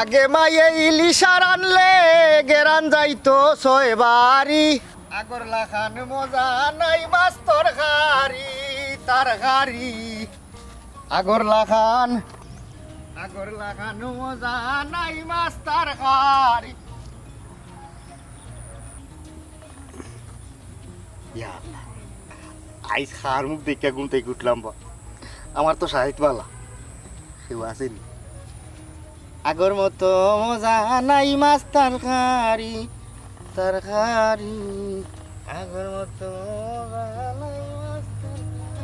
আগে মায়ে ইলিশার আনলে গেরান যাইতো ছয় বাড়ি আগর লাখান মজা নাই মাছ তরকারি তরকারি আগর লাখান মজা নাই মাছ তরকারি। আইস খার মুখ দেখে ঘুম থেকে উঠলাম বা আমার তো সাহিত্য বালা কেউ আসেনি আগর মতো মজা নাই মাছ তরকারি তরকারি আগর মতো মজা নাই মাছ তরকারি।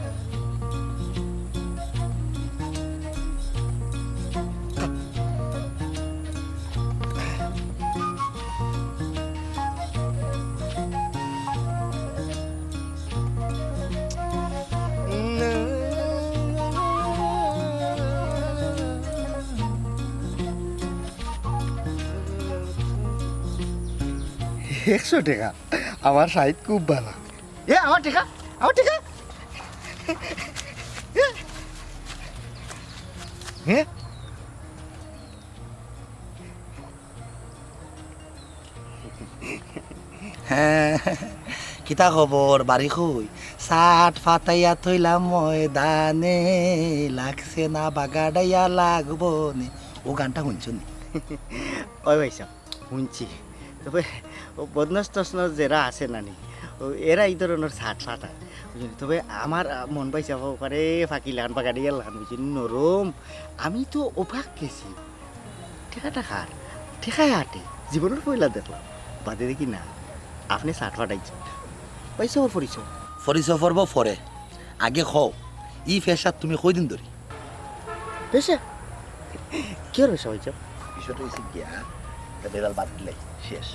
একশো টাকা আমার সাহিত্য খুব ভালো আমার টাকা হ্যাঁ হ্যাঁ কিতা খবর বাড়ি কই সাট ফাতাইয়া থইলাম ময়দানে লাগছে না বাগাডাইয়া লাগবো নে ও গানটা শুনছো নি? ওই ভাইসা শুনছি তবে বদনস টসনস যারা আছে নানি এরা এই ধরনের ছাট ফাটায় তবে আমার মন পাইছে পারে ফাঁকি লান পাকাড়িয়া লান বুঝি নরম আমি তো অবাক গেছি ঠেকাটা খার ঠেকায় হাটে জীবনের পয়লা দেখলাম বাদে দেখি না আপনি ছাট ফাটাইছেন পাইছে ওর পরিচয় ফরিস ফরব ফরে আগে খাও ই ফেসার তুমি কই দিন ধরি পেশা কি আর পেশা হয়েছে বিষয়টা হয়েছে গিয়া বেদাল বাদ দিলাই শেষ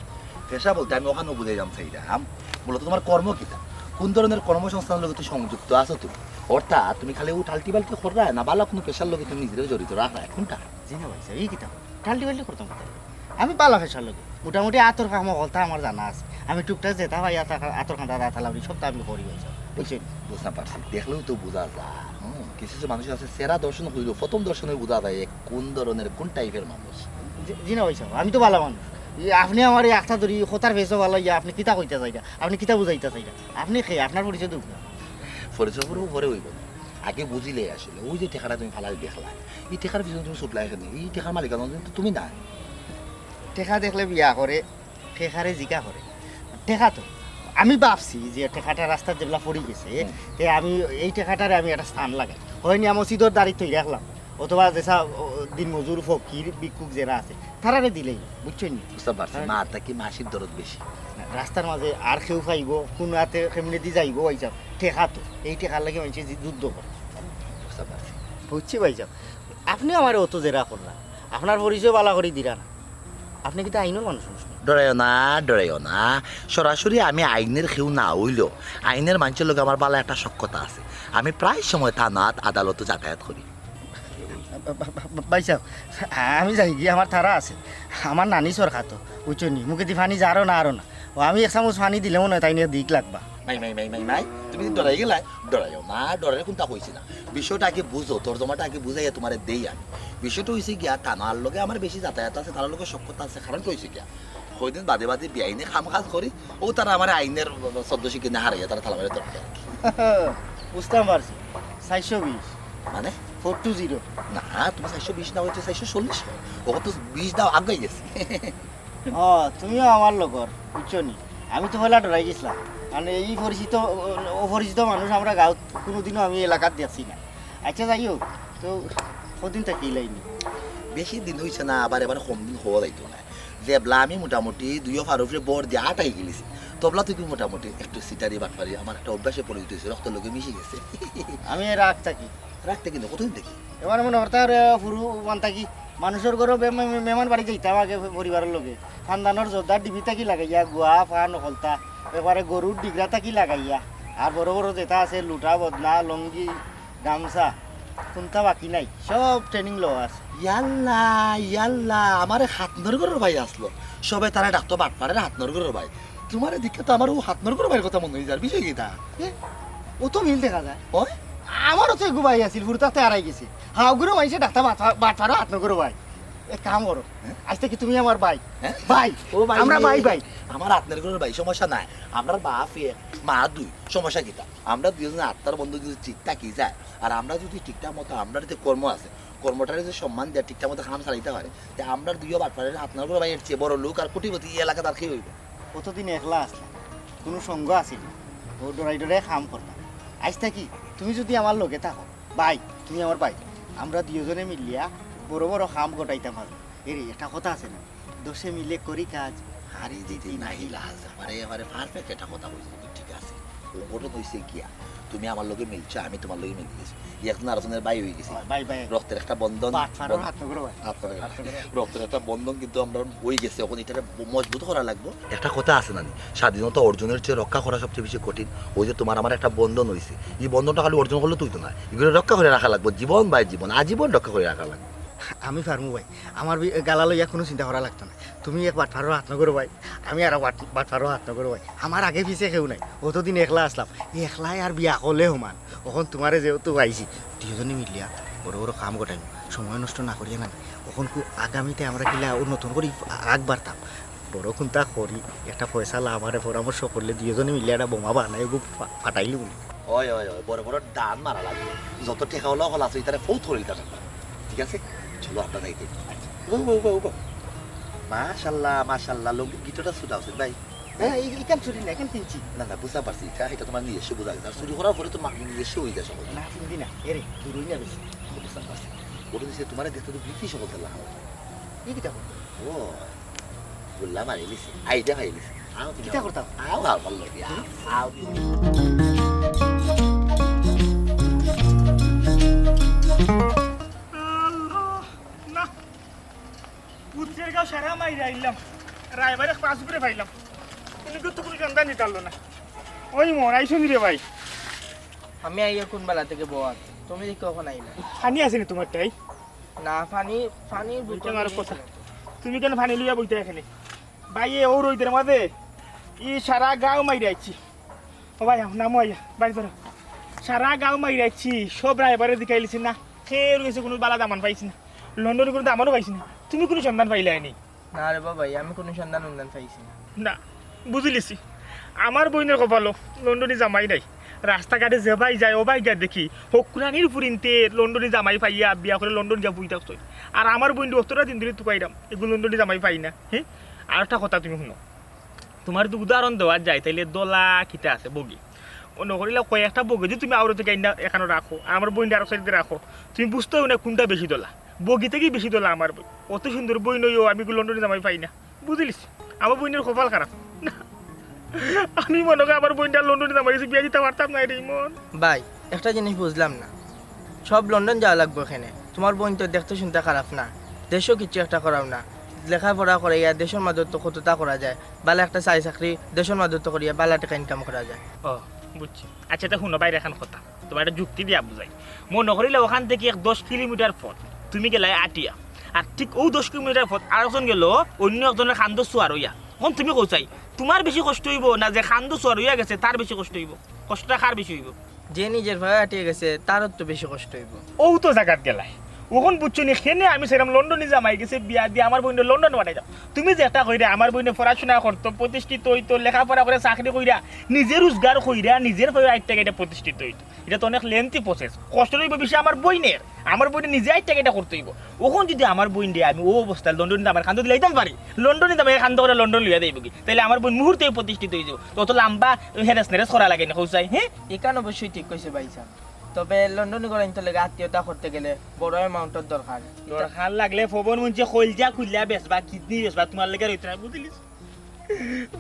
পেশা বলতে আমি ওখানে বুঝে যাম সেইটা মূলত তোমার কর্ম কিতা কোন ধরনের কর্মসংস্থানের লগে তুমি সংযুক্ত আছো তুমি অর্থাৎ তুমি খালি ও টাল্টি বাল্টি কররা না ভালো কোনো পেশার লগে তুমি নিজের জড়িত রাখা কোনটা জি না ভাইসা এই কিতাব টাল্টি বাল্টি করতাম কোথায় আমি পালা ফেসার লোক মোটামুটি আতর কাম কথা আমার জানা আছে আমি টুকটাক যেতা ভাই আতর খাঁদা রাখালাম সব তো আমি করি ভাইসা বুঝছেন বুঝতে পারছি দেখলেও তো বোঝা যায় কিছু কিছু মানুষ আছে সেরা দর্শন হইল প্রথম দর্শনে বোঝা যায় কোন ধরনের কোন টাইপের মানুষ জি না ভাইসা আমি তো ভালো মানুষ আপনি আমার এই একটা ধরি খোতার ফেসও ভালো ইয়া আপনি কিতা কইতে চাইটা আপনি কিতা বুঝাইতে চাইটা আপনি খেয়ে আপনার পরিচয় দুঃখ না পরিচয় করবো পরে হইব না আগে বুঝিলে আসলে ওই যে টেকাটা তুমি ফালাই দেখলা এই টেকার পিছনে তুমি সুপলাই এখানে এই টেকার মালিকানা কিন্তু তুমি না টেকা দেখলে বিয়া করে টেকারে জিকা করে টেকা তো আমি ভাবছি যে টেকাটা রাস্তার যেগুলা পড়ে গেছে তে আমি এই টেকাটারে আমি একটা স্থান লাগাই হয়নি আমার সিধর দাঁড়িয়ে তৈরি রাখলাম অথবা যেসা দিন মজুর ফকির ভিক্ষুক যারা আছে তারারে দিলেই বুঝছেন নি বুঝতে পারছি মা কি মাসির দরদ বেশি রাস্তার মাঝে আর কেউ পাইব কোন হাতে কেমনি দি যাইব ভাইসাব টেকা তো এই টেকার লাগে মানুষ যুদ্ধ করে বুঝতে পারছি বুঝছি ভাইসাব আপনি আমার অত জেরা করলা আপনার পরিচয় বালা করে দিরা না আপনি কিন্তু আইনের মানুষ ডরাইও না সরাসরি আমি আইনের কেউ না হইলেও আইনের মানুষের লোক আমার বালা একটা সক্ষতা আছে আমি প্রায় সময় থানাত আদালতে যাতায়াত করি ভাই সাহেব আমি যাই গিয়ে আমার তারা আছে আমার নানি সরকার তো বুঝছনি মুখে দি পানি যারও না আরও না ও আমি এক চামচ পানি দিলেও না তাই নিয়ে দিক লাগবা মাই তুমি ডরাই গেলাই ডরাইও না ডরাই কোনটা হয়েছে না বিষয়টা আগে বুঝো তর্জমাটা আগে বুঝাইয়া তোমার দেই আমি বিষয়টা হয়েছে গিয়া থানার লগে আমার বেশি যাতায়াত আছে তার লগে সক্ষতা আছে কারণ হয়েছে গিয়া কয়দিন বাদে বাদে বেআইনে কাম কাজ করি ও তারা আমার আইনের সদস্য কিনে হারাইয়া তারা থালা মারে তরকারি বুঝতাম পারছি 420 মানে 420 না তোমার 420 না হচ্ছে 440 ও তো 20 দাও আগে গেছে তুমিও আমার লগর বুঝছনি আমি তো হলা ডরাই গেছিলাম মানে এই অপরিচিত মানুষ আমরা গাঁৱত কোনোদিনও আমি এলাকাত দেখছি না আচ্ছা যাই হোক তো কদিন থাকি লাইনি বেশি দিন হয়েছে না আবার এবার কম দিন হওয়া যাইতো না যেবলা আমি মোটামুটি 2 ফারুফে বর দিয়ে 8 গেছি তবলা তুই মোটামুটি একটু সিটারি বাটপারি আমার একটা অভ্যাসে পরিণত হয়েছে রক্ত লোকে মিশে গেছে আমি রাগ থাকি রাখতে কিন্তু কতদিন দেখি এবার মনে হরতার পুরু মান থাকি মানুষের ঘরও মেহমান বাড়ি যাইতাম আগে পরিবারের লগে খানদানোর জোরদার ডিবি থাকি লাগাইয়া গুয়া ফা নকলতা এবারে গরুর ডিগরা থাকি লাগাইয়া আর বড় বড় যেটা আছে লুটা বদনা লঙ্গি গামছা কোনটা বাকি নাই সব ট্রেনিং লওয়া আছে ইয়াল্লা আমার হাত নরগরের ভাই আসলো সবাই তারা ডাক্তার বাটপারের হাত নরগরের ভাই তোমার দিকে তো আমার ও হাত নরগরের ভাইয়ের কথা মনে হয়ে যার বিষয় কিটা ও তো মিল দেখা যায় ওই আমারও তো এগু ভাই আছিল ফুরতাতে হারাই গেছে হাওগুরো মাইছে ডাক্তার বাটপারও হাত নগরো ভাই এক কাম করো আজ থেকে তুমি আমার ভাই হ্যাঁ? ভাই ও ভাই আমরা রে। ভাই ভাই আমার আপনার কোনো ভাই সমস্যা নাই আমরা বাপ মা দুই সমস্যা কিতা আমরা দুজনে আত্মার বন্ধু যদি ঠিক থাকি যায় আর আমরা যদি ঠিকঠাক মতো আমরা যে কর্ম আছে কর্মটারে যে সম্মান দেয় ঠিকঠাক মতো কাম চালাইতে পারে তে আমরা দুইও বাটপারে আপনার কোনো ভাইয়ের চেয়ে বড় লোক আর কোটিপতি এই এলাকা তার খেয়ে হইব কতদিন একলা আসলাম কোনো সঙ্গ আছিল না। ও ডরাই ডরাই কাম করতাম আজ থাকি তুমি যদি আমার লগে থাকো ভাই তুমি আমার ভাই আমরা দুজনে মিলিয়া বড় বড় কাম গোটাইতাম আর এর একটা কথা আছে না দোষে মিলে করি কাজ হারি দিতে নাই লাজ মানে এবারে পারফেক্ট একটা কথা বলছি কিন্তু ঠিক আছে ওটা কইছে গিয়া তুমি আমার লগে মিলছো আমি তোমার লগে মিল গেছি একজন আরেকজনের ভাই হয়ে গেছি ভাই ভাই রক্তের একটা বন্ধন বাটফারও হাত নগর ভাই রক্তের একটা বন্ধন কিন্তু আমরা হয়ে গেছে এখন এটা মজবুত করা লাগবে একটা কথা আছে না স্বাধীনতা অর্জনের চেয়ে রক্ষা করা সবচেয়ে বেশি কঠিন ওই যে তোমার আমার একটা বন্ধন হয়েছে এই বন্ধনটা খালি অর্জন করলে তুই তো না এগুলো রক্ষা করে রাখা লাগবে জীবন বাই জীবন আজীবন রক্ষা করে রাখা লাগবে আমি পারমু ভাই আমার গালা লইয়া কোনো চিন্তা করা লাগতো না তুমি এক বাটফারও হাত নগর ভাই আমি আর বাটফারও হাত নগর ভাই আমার আগে পিছিয়ে কেউ নাই অতদিন একলা আসলাম এই একলাই আর বিয়া করলে সমান এখন তোমারে যেহেতু আইছি দুজনে মিলিয়া বড় বড় কাম গোটাইম সময় নষ্ট না করিয়া না এখন আগামীতে আমরা কিলা নতুন করে আগ বাড়তাম বড় কোনটা করি একটা পয়সা লাভারে পরামর্শ করলে দুজনে মিলিয়া একটা বোমা বানাই ফাটাইলি বলি ওই ওই ওই বড় বড় ডান মারা লাগবে যত টেকা হলো হল আছে তারা ফৌ ধরে দিতে ঠিক আছে চলো আপনার যাইতে মাশাল্লাহ মাশাল্লাহ লোক গীতটা শুধু আছে ভাই হ্যাঁ এইখান চুরি না এখান কিনছি না না বুঝতে পারছি এটা তোমার নিজস্ব বোঝা গেছে আর চুরি করার পরে তো নিজস্ব হয়ে যায় সবাই না চিন্তি না এরে দূরই না বেশি বুঝতে পারছি ওটা দিচ্ছে তোমার দেখতে তো ব্রিটিশ সকল খেলা এই কিতা করো ও বললাম আর এলিছি আইডিয়া খাই এলিছি কিতা করতাম আও ভালো ভালো লাগে আও না পুত্রের গাও সারা মাইরে আইলাম রায়বারে পাঁচ করে পাইলাম কিন্তু তো কোনো জানদা নিতালো না ওই মন আইসুন রে ভাই আমি আইয়া কোন বেলা থেকে বল তুমি কখন আইলা ফানি আসেনি তোমারটাই না পানির বইটা আমার কথা তুমি কেন ফানি লইয়া বইতে এখানে ভাই এ ও রইদের মাঝে ই সারা গাঁও মাইরে আইছি ও ভাই নামো আইয়া বাড়ি ধরো সারা গাঁও মাইরে আইছি সব রায়বারে দেখাইলিছি না খেয়ে রয়েছে কোনো বালা দামান পাইছি না লন্ডনে কোনো দামানও পাইছি না তুমি কোনো সন্ধান পাইলে আইনি না রে বাবাই আমি কোনো সন্ধান পাইছি না না বুঝিলিছি আমার বইনের কপালো লন্ডনে জামাই নাই রাস্তাঘাটে যে ভাই যায় ও ভাই গা দেখি হকুরানির ফুরিনতে লন্ডনে জামাই পাইয়া বিয়া করে লন্ডন যা বুঝতে থাকতো আর আমার বইন অতটা দিন ধরে তুকাইরাম এগুলো লন্ডনে জামাই পাই না হ্যাঁ আর একটা কথা তুমি শুনো তোমার যদি উদাহরণ দেওয়া যায় তাইলে দলা খিতা আছে বগি ও নকরিলে কয়েকটা বগি যদি তুমি আরো থেকে এখানে রাখো আর আমার বইনটা আরো সাইডে রাখো তুমি বুঝতেও না কোনটা বেশি দলা বগি থেকেই বেশি দলা আমার বই অত সুন্দর বই নইও আমি লন্ডনে জামাই পাই না বুঝলিস আমার বইনের কপাল খারাপ না আমি মনে করি আমার বইনটা লন্ডনে জামাই গেছি বিয়া দিতে পারতাম না রে মন ভাই একটা জিনিস বুঝলাম না সব লন্ডন যাওয়া লাগবে এখানে তোমার বোন তো দেখতে শুনতে খারাপ না দেশও কিছু একটা করাও না লেখাপড়া করে ইয়া দেশের মাধ্যমে তো কতটা করা যায় বালা একটা চাই চাকরি দেশের মাধ্যমে তো করিয়া বালা টাকা ইনকাম করা যায় ও বুঝছি আচ্ছা তা শুনো বাইরে এখন কথা তোমার একটা যুক্তি দিয়া বুঝাই মনে করিলে ওখান থেকে 10 কিলোমিটার পথ তুমি গেলে আটিয়া আর ঠিক ও 10 কিলোমিটার পথ আরেকজন গেল অন্য একজনের খান্দ চুয়ার হইয়া এখন তুমি কোথায় তোমার বেশি কষ্ট হইব না যে খান্দ চুয়ার হইয়া গেছে তার বেশি কষ্ট হইব কষ্টটা কার বেশি হইব যে নিজের ভাবে আটিয়ে গেছে তারও তো বেশি কষ্ট হইব ও তো জায়গাত গেলাই ওখন বুঝছো নি খেনে আমি সেরকম লন্ডনে জামাই গেছে বিয়া দিয়ে আমার বইনে লন্ডন পাঠাই যাও তুমি যে একটা কইরা আমার বইনে পড়াশোনা করতো প্রতিষ্ঠিত হইতো লেখাপড়া করে চাকরি কইরা নিজের রোজগার কইরা নিজের ভাবে আইট টাকা এটা প্রতিষ্ঠিত হইতো এটা তো অনেক লেন্থি প্রসেস কষ্ট হইব বেশি আমার বইনে নিজে আইট টাকা এটা করতে হইব ওখন যদি আমার বইন দিয়ে আমি ও অবস্থায় লন্ডনে আমার খান্দ দিলাইতাম পারি লন্ডনে দাম খান্দ করে লন্ডন লইয়া দেব কি তাইলে আমার বই মুহূর্তে প্রতিষ্ঠিত হয়ে যাবো তত লম্বা হেরেস নেরেস করা লাগে না কৌসাই হ্যাঁ এখান অবশ্যই ঠিক কইছে ভাই সাহেব তবে লন্ডনে করে নিতে লাগে আত্মীয়তা করতে গেলে বড় অ্যামাউন্টের দরকার দরকার লাগলে ফবন মঞ্চে কলজা খুললা বেচবা কিডনি বেচবা তোমার লেগে রইতে না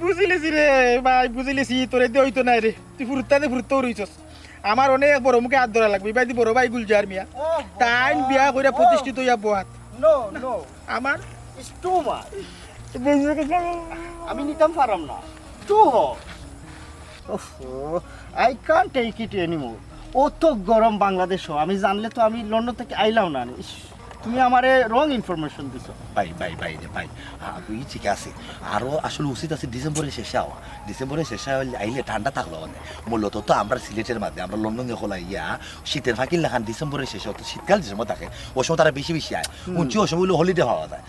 বুঝিলিস রে ভাই বুঝিলিস তোরে দিয়ে হইতো নাই রে তুই ফুরতাও রইছস আমার অনেক বড় মুখে হাত ধরা লাগবে ভাই বড় ভাই গুলজার মিয়া তাই বিয়া করে প্রতিষ্ঠিত হইয়া বহাত নো আমার ইটস টু মাচ আমি নিতাম পারাম না too I can't take it anymore অত গরম বাংলাদেশও আমি জানলে তো আমি লন্ডন থেকে আইলাম না ইস, তুমি আমারে রং ইনফরমেশন দিছো। ভাই ভাই ভাই রে ভাই, তুই ঠিক আছে, আরও আসলে উচিত আছে ডিসেম্বরের শেষে আওয়া। ডিসেম্বরের শেষে আইলে ঠান্ডা থাকলো মানে মূলত তো আমরা সিলেটের মাঝে আমরা লন্ডনে খোলা ইয়া শীতের ফাঁকির লেখান ডিসেম্বরের শেষে তো শীতকাল যে সময় থাকে ওই সময় তারা বেশি বেশি আয় উঁচু ওই সময় হলিডে হওয়া যায়।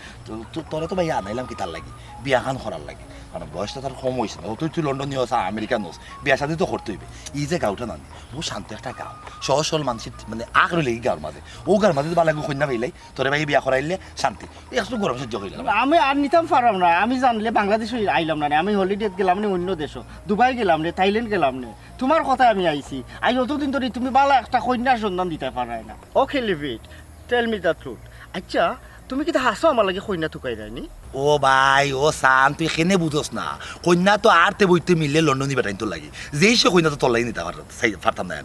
তো তোরা তো ভাই আনাইলাম কি তার লাগি বিয়া খান করার লাগে, কারণ বয়সটা তার কম হয়েছে না। তুই লন্ডন নিয়ে আমেরিকান হোস, বিয়া সাথে তো করতে হইবে। এই যে গাঁওটা নানি বহু শান্ত একটা গাঁও, সহজ সরল মানুষের মানে আগ রইলে এই গাঁওর মাঝে, ও গাঁর মাঝে ভালো লাগবে কন্যা পাইলাই তোরে ভাই বিয়া করাইলে শান্তি, একটু গরম সহ্য হইলে আমি আর নিতাম পারলাম না, আমি জানলে বাংলাদেশে আইলাম না, আমি হলিডে গেলাম না অন্য দেশ, দুবাই গেলাম রে, থাইল্যান্ড গেলাম না, তোমার কথায় আমি আইছি। আই অতদিন ধরে তুমি বালা একটা কন্যার সন্ধান দিতে পারাই না। Okay leave it, tell me the truth. আচ্ছা তুমি কি হাসো আমার লাগে কন্যা থুকাই যায়নি? ও ভাই ও সান তুই কেনে বুঝোস না, কন্যা তো আরতে বইতে মিললে লন্ডনই বেটাইন তোর লাগে, যেই সে কন্যা তো তলাই নিতে পারতাম না।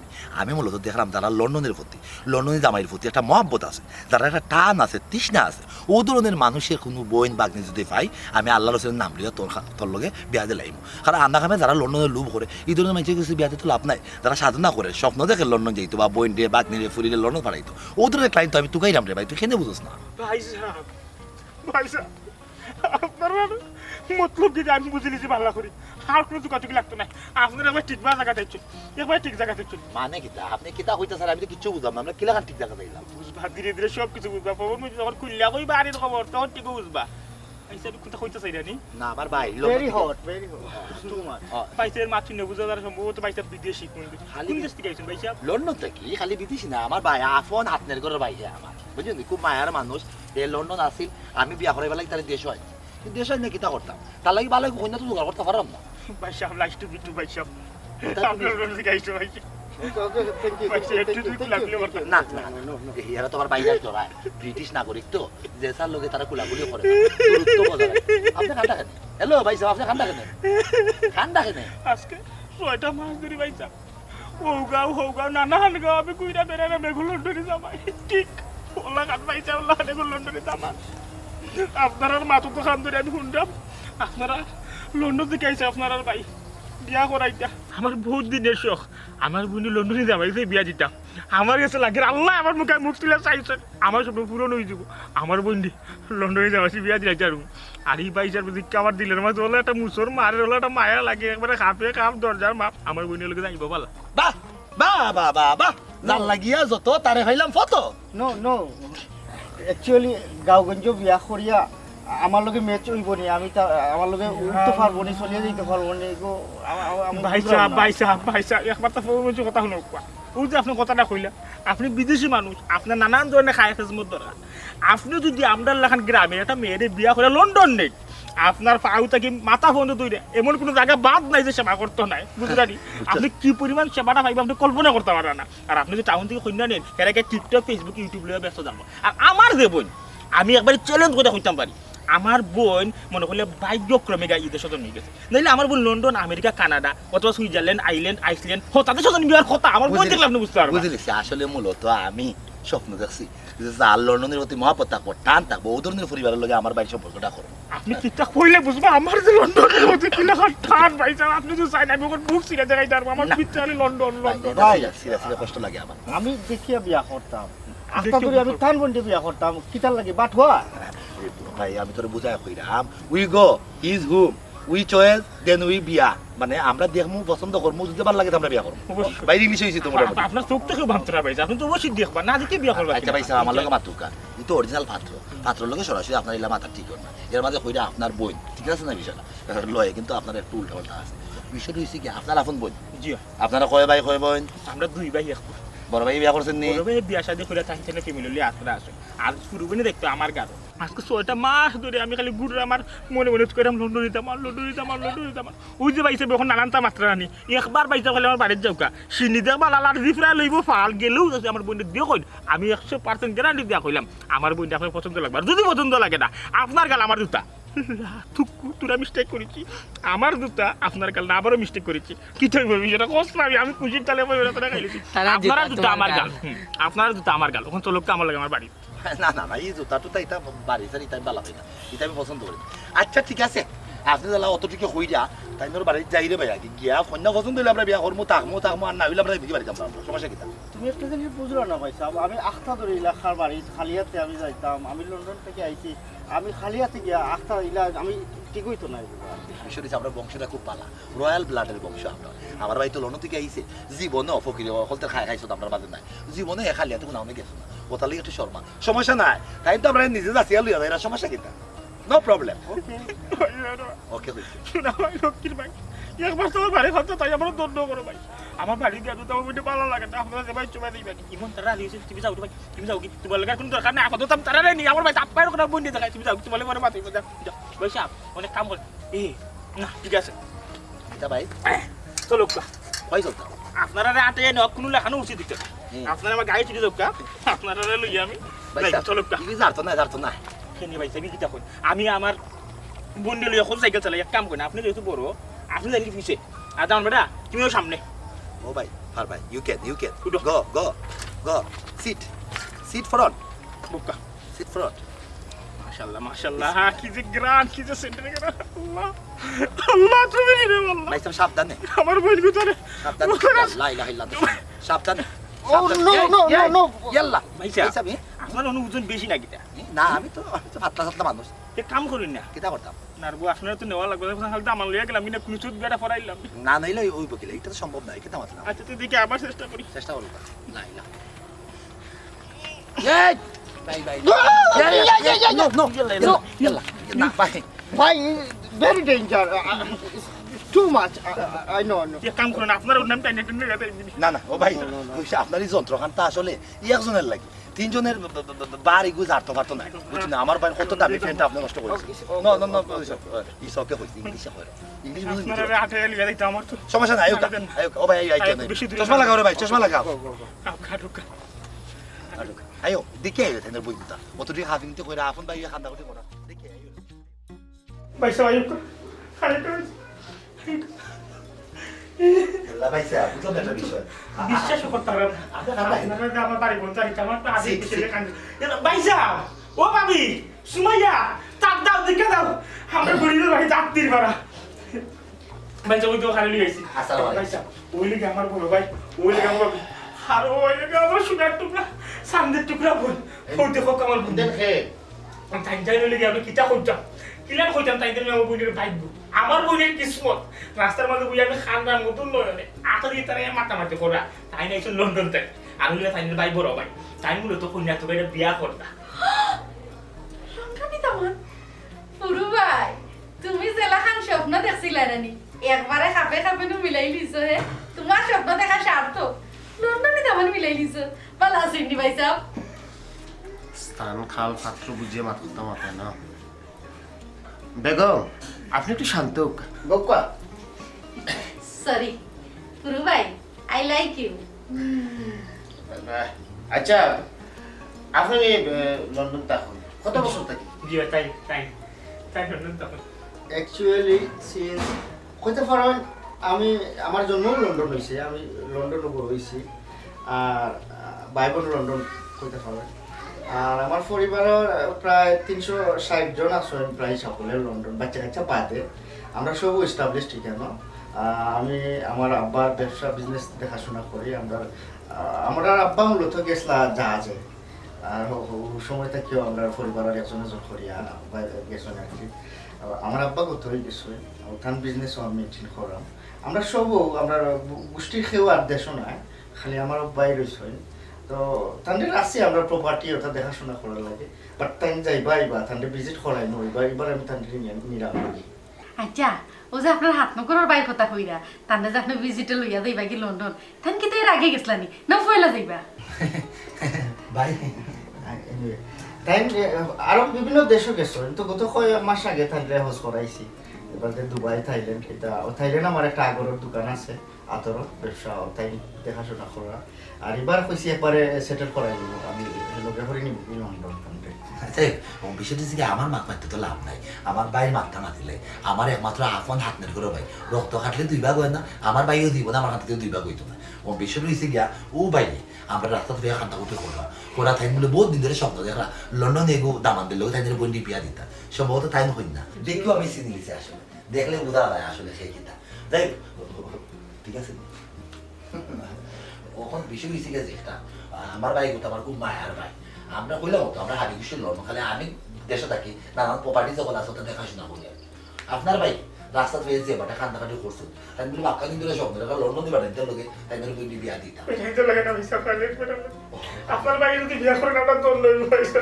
আমি মূলত দেখলাম যারা লন্ডনের প্রতি, লন্ডনের জামাইয়ের প্রতি একটা মহব্বত আছে, যারা একটা টান আছে, তৃষ্ণা আছে, ও ধরনের মানুষের কোনো বোন বাগনি যদি পাই আমি আল্লাহ রসুলের নাম লিয়া তোর লগে বিয়া দিলাইম। কারণ আন্না খামে যারা লন্ডনের লোভ করে এই ধরনের মানুষের কিছু বিয়াতে তো লাভ নাই, যারা সাধনা করে স্বপ্ন দেখে লন্ডন যাইতো বা বোন দিয়ে বাগনি দিয়ে ফুরিলে লন্ডন পাঠাইতো, ও ধরনের ক্লাইন্ট তো আমি তুকাইলাম রে ভাই, তুই কেনে বুঝোস না? ভাই সাহেব, ভাই সাহেব, আপনার মতলব কি আমি বুঝে নিয়েছি ভালো করি, আর কোনো যোগাযোগ লাগতো না। আপনার একবার ঠিক জায়গা দেখছেন, একবার ঠিক জায়গা দেখছেন। মানে কিতা আপনি কিতা হইতা স্যার, আমি তো কিচ্ছু বুঝলাম না, আমরা কিলাখান ঠিক জায়গা যাইলাম। বুঝবা ধীরে ধীরে সব কিছু বুঝবা, ফোন যখন খুললা কই বাড়ির খবর তখন ঠিক বুঝবা। আইসা কোথা কইতা চাই রানি না আমার ভাই very hot, very hot, too much. পাইছের মাছ চিনে বুঝা যারা সম্ভবত পাইছে বিদেশি কোন দেশ থেকে আইছেন ভাই সাহেব? লন্ডন থেকে খালি বিদেশি না, আমার ভাই আফন হাতনের ঘরের ভাই আমার, বুঝলেন খুব মায়ার মানুষ। এ লন্ডন আসিল, আমি বিয়া করে বেলায় তার দেশ হয়, কিন্তু দেশ হয় না কিতা করতাম, তার লাগে ভালো কন্যা তো জোগাড় করতে পারলাম না। ভাই সাহেব লাইস টু বিটু ভাই সাহেব, আপনার লন্ডন থেকে আইছে ভাই সাহেব। ভাই সাহেব একটু দুই লাগলে কথা না না এরা তো আমার বাইরে চড়ায়, ব্রিটিশ নাগরিক তো, যে স্যার লোকে তারা কুলাগুলি করে দূরত্ব বজায় রাখে। আপনি খান্ডা খেনে, হ্যালো ভাই সাহেব, আপনি খান্ডা খেনে, খান্ডা খেনে আজকে 6টা মাস ধরে ভাই সাহেব ও গাও নানান গাও আমি কইরা বেড়ানা মেঘুল লন্ডনে জামাই ঠিক ওলা কাট ভাই সাহেব ওলা মেঘুল লন্ডনে জামাই। আপনারা মাথা তো খান ধরে আমি শুনলাম আপনারা লন্ডন থেকে আইছে, আপনারা ভাই বিয়া করাইতা। আমার বহুত দিনের শখ, আমার বোন লন্ডনে যাবাইছে বিয়া দিতাম। আমার কাছে লাগে আল্লাহ আমার মুখে মুখ তুলে চাইছেন, আমার স্বপ্ন পূরণ হয়ে যাব। আমার বোন লন্ডনে যাবাইছে বিয়া দিলাই চারু, আর এই বাইশার দিকে আমার দিলের মাঝে হলো একটা মুসর মারের হলো একটা মায়া লাগে, একবারে খাপে খাপ দরজার মাপ। আমার বোনের লোকে যাইব বলা বাহ বাহ বাহ বাহ বাহ, জাল লাগিয়া যত তারে ভাইলাম ফটো। নো নো, অ্যাকচুয়ালি গাঁওগঞ্জ বিয়া করিয়া আমার লগে ম্যাচ হইব নি, আমি আমার লগে উঠতে পারবো নি, চলিয়ে যেতে পারবো নি গো। ভাই সাহেব একবার তো কথা শুনো কোয়া, ও যে আপনি কথাটা কইলা, আপনি বিদেশি মানুষ, আপনার নানান ধরনের খায় খেজমত দরকার। আপনি যদি আমরা লেখান গ্রামের একটা মেয়েদের বিয়া করে লন্ডন নেই, আপনার পাউ থেকে মাথা বন্ধ তৈরি এমন কোনো জায়গা বাদ নাই যে সেবা করতে নাই, বুঝলেন? আপনি কি পরিমাণ সেবাটা পাইবেন আপনি কল্পনা করতে পারেন না। আর আপনি যদি টাউন থেকে কন্যা নেন, এরাকে টিকটক ফেসবুক ইউটিউব লিয়ে ব্যস্ত যাবো। আর আমার যে বোন, আমি একবার চ্যালেঞ্জ করে কইতাম পারি, আমার বোন মনে করলে ভাগ্যক্রমে গাই ঈদের সজন হয়ে গেছে, নাইলে আমার বোন লন্ডন, আমেরিকা, কানাডা অথবা সুইজারল্যান্ড, আইসল্যান্ড তাদের সজন বিয়ার কথা আমার বোন দেখলে আপনি বুঝতে পারবেন। বুঝলিস আসলে মূলত আমি স্বপ্ন দেখছি যে যার লন্ডনের প্রতি মহাপত থাকবো, টান থাকবো, ও ধরনের পরিবারের লগে আমার বাড়ির সম্পর্কটা করবো। আপনি ঠিকঠাক কইলে বুঝবো আমার যে লন্ডনের মধ্যে কি লেখা টান ভাই সাহেব, আপনি যদি চাই না আমি ওখানে বুক সিরে জায়গায় যাবো, আমার বিচ্ছালি লন্ডন লন্ডন। সিরিয়াসলি কষ্ট লাগে আমার। আমি দেখিয়া বিয়া করতাম, আস্তা ধরে আমি থান বন্ডে বিয়া করতাম, কিতার লাগে বাটুয়া। ভাই আমি তোর বুঝাই কইরাম, we go is hmm, we choice then we বিয়া, মানে আমরা দেখমু পছন্দ করমু, যদি ভালো লাগে তো আমরা বিয়া করবো। ভাই ইংলিশ হইছে তোমরা, আপনার চোখ থেকে ভাবতে না ভাই, আপনি তো অবশ্যই দেখবা না দেখে বিয়া করবা। আচ্ছা ভাই আমার লগে মাতুকা এই তো অরিজিনাল পাত্র, পাত্রর লগে সরাসরি আপনার ইলা মাথা ঠিক না, এর মাঝে কইরা আপনার বোন, ঠিক আছে না বিষয়টা লয়, কিন্তু আপনার একটু উল্টা পাল্টা আছে। বিষয়টা হইছে কি আপনার আপন বোন, জি আপনারা কয় ভাই কয় বোন? আমরা দুই ভাই এক বড় ভাই বিয়া করছেন নি? বড় ভাই বিয়া শাদী করে থাকছে না ফ্যামিলি আসলে আসে, আর শুরু করে দেখতো আমার গাড়ো। আজকে 6টা মাস ধরে আমি খালি ঘুরে আমার মনে কইরাম লন্ডন দিতাম লন্ডন দিতাম লন্ডন দিতাম। ওই যে বাইসে এখন নানানটা মাত্রা আনি, একবার বাইসা খালি আমার বাড়ির যাওকা সিনি দেখবা লালার দি ফ্রাই লইব ফাল গেলেও যাচ্ছে আমার বোনকে দিয়ে কই, আমি 100% গ্যারান্টি দিয়া কইলাম আমার বোনটা আপনার পছন্দ লাগবে। আর যদি পছন্দ লাগে না আপনার গাল আমার জুতা, তোরা মিস্টেক করেছি, আমার জুতা আপনার গাল না, আবারও মিস্টেক করেছি, কি থাকবে বিষয়টা কষ্ট আমি খুশির তালে খাইছি। আপনার জুতা আমার গাল, আপনার জুতা আমার গাল, ওখানে চলক আমার লাগে আমার বাড়ি। না না না এই জুতা টুতা এটা বাড়ি স্যার, এটা ভালো হয় না, এটা আমি পছন্দ করি। আচ্ছা ঠিক আছে আপনি জ্বালা অতটুকু হইয়া তাই নোর বাড়িতে যাই রে ভাই আগে গিয়া কন্যা পছন্দ হইলে আমরা বিয়া করবো থাকবো আর না হইলে আমরা এদিকে বাড়ি যাবো সমস্যা কিতা তুমি একটা জিনিস বুঝলো না ভাই সাহেব, আমি আখতা ধরে এলাকার বাড়ি খালিয়াতে আমি যাইতাম, আমি লন্ডন থেকে আইছি, আমি খালিয়াতে গিয়া আখতা ইলা আমি ঠিকই তো নাই। বিষয় হচ্ছে আমরা বংশটা খুব পালা, রয়্যাল ব্লাডের বংশ আমরা। আমার ভাই তো লন্ডন থেকে আইছে, জীবনে অফকির হলতে খাইছো আপনার বাদে নাই, জীবনে খালিয়াতে কোনো আমি গেছো না, ওটার লিগে একটু শর্মা, সমস্যা নাই। তাই তো আমরা নিজে যাচ্ছি আর লইয়া যাই, সমস্যা কিতা, নো প্রবলেম। ওকে শোনা ভাই লক্ষ্মীর ভাই, একবার তোমার বাড়ি খাচ্ছ তাই আমার দণ্ড করো ভাই। আমার বাড়ি গিয়ে তো আমার ভালো লাগে না, আপনারা ভাই চুমা দিবেন ইমন তারা আলিয়েছে, তুমি যাও ভাই, তুমি যাও কি তোমার লাগার কোনো দরকার নেই, আপাতত আমি তারা নেই, আমার ভাই আপনার কোনো বন্ধু দেখায়, তুমি যাও তোমার মনে মাথায় যাও যাও ভাই সাহেব অনেক কাম করে না ঠিক আছে এটা ভাই চলো কই চলতা আপনারা আটে নক কোনো লেখানো উচিত দিতে, আপনারা আমার গাড়ি চুরি যাও আপনারা লইয়া আমি চলো জারতো না খেয়ে ভাই আমি কিতা কই, আমি আমার বন্ধু লইয়া খোঁজ সাইকেল চালাই, এক কাম করি না, আপনি যেহেতু বড় আপনি জানি পিছিয়ে আর যান বেটা তুমিও সামনে। ও ভাই ফার ভাই ইউ ক্যান উঠো। গো সিট ফ্রন্ট বুকা সিট ফ্রন্ট। মাশাআল্লাহ মাশাআল্লাহ, কি যে গ্রান, কি যে সেন্টারে গ্রান, আল্লাহ আল্লাহ তুমি রে আল্লাহ। ভাই তুমি সাবধানে আমার বই গুতারে লা ইলাহা ইল্লাল্লাহ, সাবধানে। ও নো নো নো নো ইয়াল্লা ভাইসা আমি আপনার অনু ওজন বেশি না কিটা, না আমি তো পাতলা মানুষ, এক কাম করেন না কিতা করতাম নারবো আপনারা তো নেওয়া লাগবে, খালি আমার লইয়া গেলাম কিনা কোনো চুত বেটা ফরাইলাম। না নাইলে ওই বকিলে এটা তো সম্ভব নয়, কিতা মাতলাম আচ্ছা তো দেখি আবার চেষ্টা করি। চেষ্টা করব লা ইলাহা ভাই নো ইয়াল্লা না ভাই ভাই very danger, too much, I know no. এক কাম করেন আপনার নাম টাইনে টাইনে গাতে না ও ভাই আপনার এই যন্ত্রখানটা আসলে একজনের লাগে, তিনজনের বাড়ি গুজ আর্থ ফার্থ নাই বুঝছেন না, আমার ভাই কত দামি ফ্রেন্ডটা আপনি নষ্ট করেছেন। নো ইসকে হইছে ইংলিশে হয়, ইংলিশ বুঝুন আপনারা আটে লিয়া দিতে আমার তো সমস্যা নাই ও ভাই চশমা লাগাও রে ভাই, চশমা লাগাও খাটুকা আয়ো দেখে আইও তেনের বই গুতা অতটি হাফিং তে কইরা আপন ভাই খান্দা করতে করা দেখে আইও পয়সা আইও খালি তো আল্লাহ ভাই স্যার বুঝলাম না একটা বিষয় বিশ্বাস করতে পারলাম আপনারা আমার বাড়ি বলতে আমার তো আগে ছেলে কান ভাইসা ও ভাবি সুমাইয়া তাক দাও দিকে দাও আমরা গরিবের বাড়ি যাত্রীর ভাড়া ভাইসা ওই তো খালি লিয়েছি আসসালামু আলাইকুম ভাইসা ওই লিগে আমার বড় ভাই ওই লিগে আমার আর ওই লিগে আমার সোনার টুকরা সামনের টুকরা বল ও দেখো আমার বন্ধু তাই যাই লিগে আমি কিতা করতাম কিলান কইতাম তাই দিন আমার বোনের ভাগ্য আমার বোনের কিসমত রাস্তার মধ্যে বুঝে আমি খানদার মতন নয় আটা দিয়ে তারা মাতামাতি করা তাই না লন্ডন থেকে আর হইলে তাই ভাই বড় ভাই তাই মূলত কন্যা তো বাইরে বিয়া করতা লন্ডনে তেমন পুরু ভাই তুমি জেলা খান স্বপ্ন দেখছিলা রানি একবারে খাপে খাপে নু মিলাই লিছো হে তোমার স্বপ্ন দেখা সার্থ লন্ডনে তেমন মিলাই লিছো ভালো আছেন ভাই সাহেব স্থান খাল পাত্র বুঝিয়ে মাথা মাথায় না। বেগম আপনি একটু শান্ত হোক। গোকা সরি পুরু ভাই আই লাইক ইউ আচ্ছা আপনি লন্ডন থাকুন কত বছর থাকি? জি তাই তাই তাই লন্ডন তখন অ্যাকচুয়ালি সিন্স কইতে পারেন আমি আমার জন্ম লন্ডন হয়েছে, আমি লন্ডনে বড় হয়েছি আর ভাই বোন লন্ডন কইতে পারেন। আর আমার পরিবারের প্রায় 360 জন আছেন, প্রায় সকলের লন্ডন বাচ্চা কাচ্চা বাদে আমরা সব এস্টাবলিশ ঠিক আছে। আমি আমার আব্বার ব্যবসা বিজনেস দেখাশোনা করি। আমরা আব্বা মূলত গেছলা জাহাজে আর সময় থেকেও আমরা পরিবারের একজন করিয়া গেছেন আর কি। আমার আব্বা কত হয়ে গেছে ওখান বিজনেসও আমি মেনটেন করাম। আমরা সবও আমরা গোষ্ঠীর খেয়েও আর দেশও নাই, খালি আমার আব্বাই রয়েছে। তো তাদের আছে আমরা প্রপার্টি ওটা দেখাশোনা করার লাগে, বাট তাই যাইবা আইবা তাদের ভিজিট করাই নইবা এবার আমি তাদের নিরাম করি। আচ্ছা ও যে আপনার হাত নকরার বাইর কথা কইরা তান্ডে যে আপনি ভিজিটে লইয়া যাইবা কি লন্ডন তান কি তো এর আগে গেছলানি না ফয়লা যাইবা ভাই তাই আরো বিভিন্ন দেশও গেছো, তো গত কয় মাস আগে তাদের হোস করাইছি। এবার দুবাই থাইল্যান্ড, এটা থাইল্যান্ড আমার একটা আগরের দোকান আছে আতর ব্যবসা তাই দেখাশোনা করা। আর এবার কইছি একবারে সেটেল করাই দিব আমি লোকে করে নিব লন্ডন কান্ট্রি। বিষয়টা হচ্ছে কি আমার মাত মারতে তো লাভ নাই, আমার ভাইয়ের মাথা মাতিলে আমার একমাত্র আপন হাত নেট করে ভাই রক্ত কাটলে 2 ভাগ হয় না, আমার ভাইও দিব না, আমার হাত থেকে 2 ভাগ হইতো না। ও বিষয় হয়েছে গিয়া ও বাইরে আমরা রাস্তা থেকে খান্তা করতে করলাম ওরা তাই বলে বহুত দিন ধরে স্বপ্ন দেখলা লন্ডন এগো দামান দিল তাই জন্য বন্ডি বিয়া দিতা সম্ভবত তাই হইন না দেখিও আমি চিনি লিছি আসলে দেখলে বোঝা যায় আসলে সেই কিতা যাই ঠিক আছে ওখন বিষয় হয়েছে গিয়া যেটা আমার ভাই কথা আমার খুব মায়ার ভাই আমরা কইলাম তো আমরা হাবি খুশি লড়বো খালি আমি দেশে থাকি নানান প্রপার্টি যখন আছে ওটা দেখাশোনা করি আর আপনার ভাই রাস্তা থেকে যে বাটা কান্দাকাটি করছেন তাই বলে বাক্কা দিন ধরে স্বপ্ন দেখা লন্ডন দিবা তার লোকে তাই মেরে বই বিয়া দিতাম ওইটাই তো লাগে না পয়সা পাইলে আপনার ভাই যদি বিয়া করেন আমরা তোর লইব পয়সা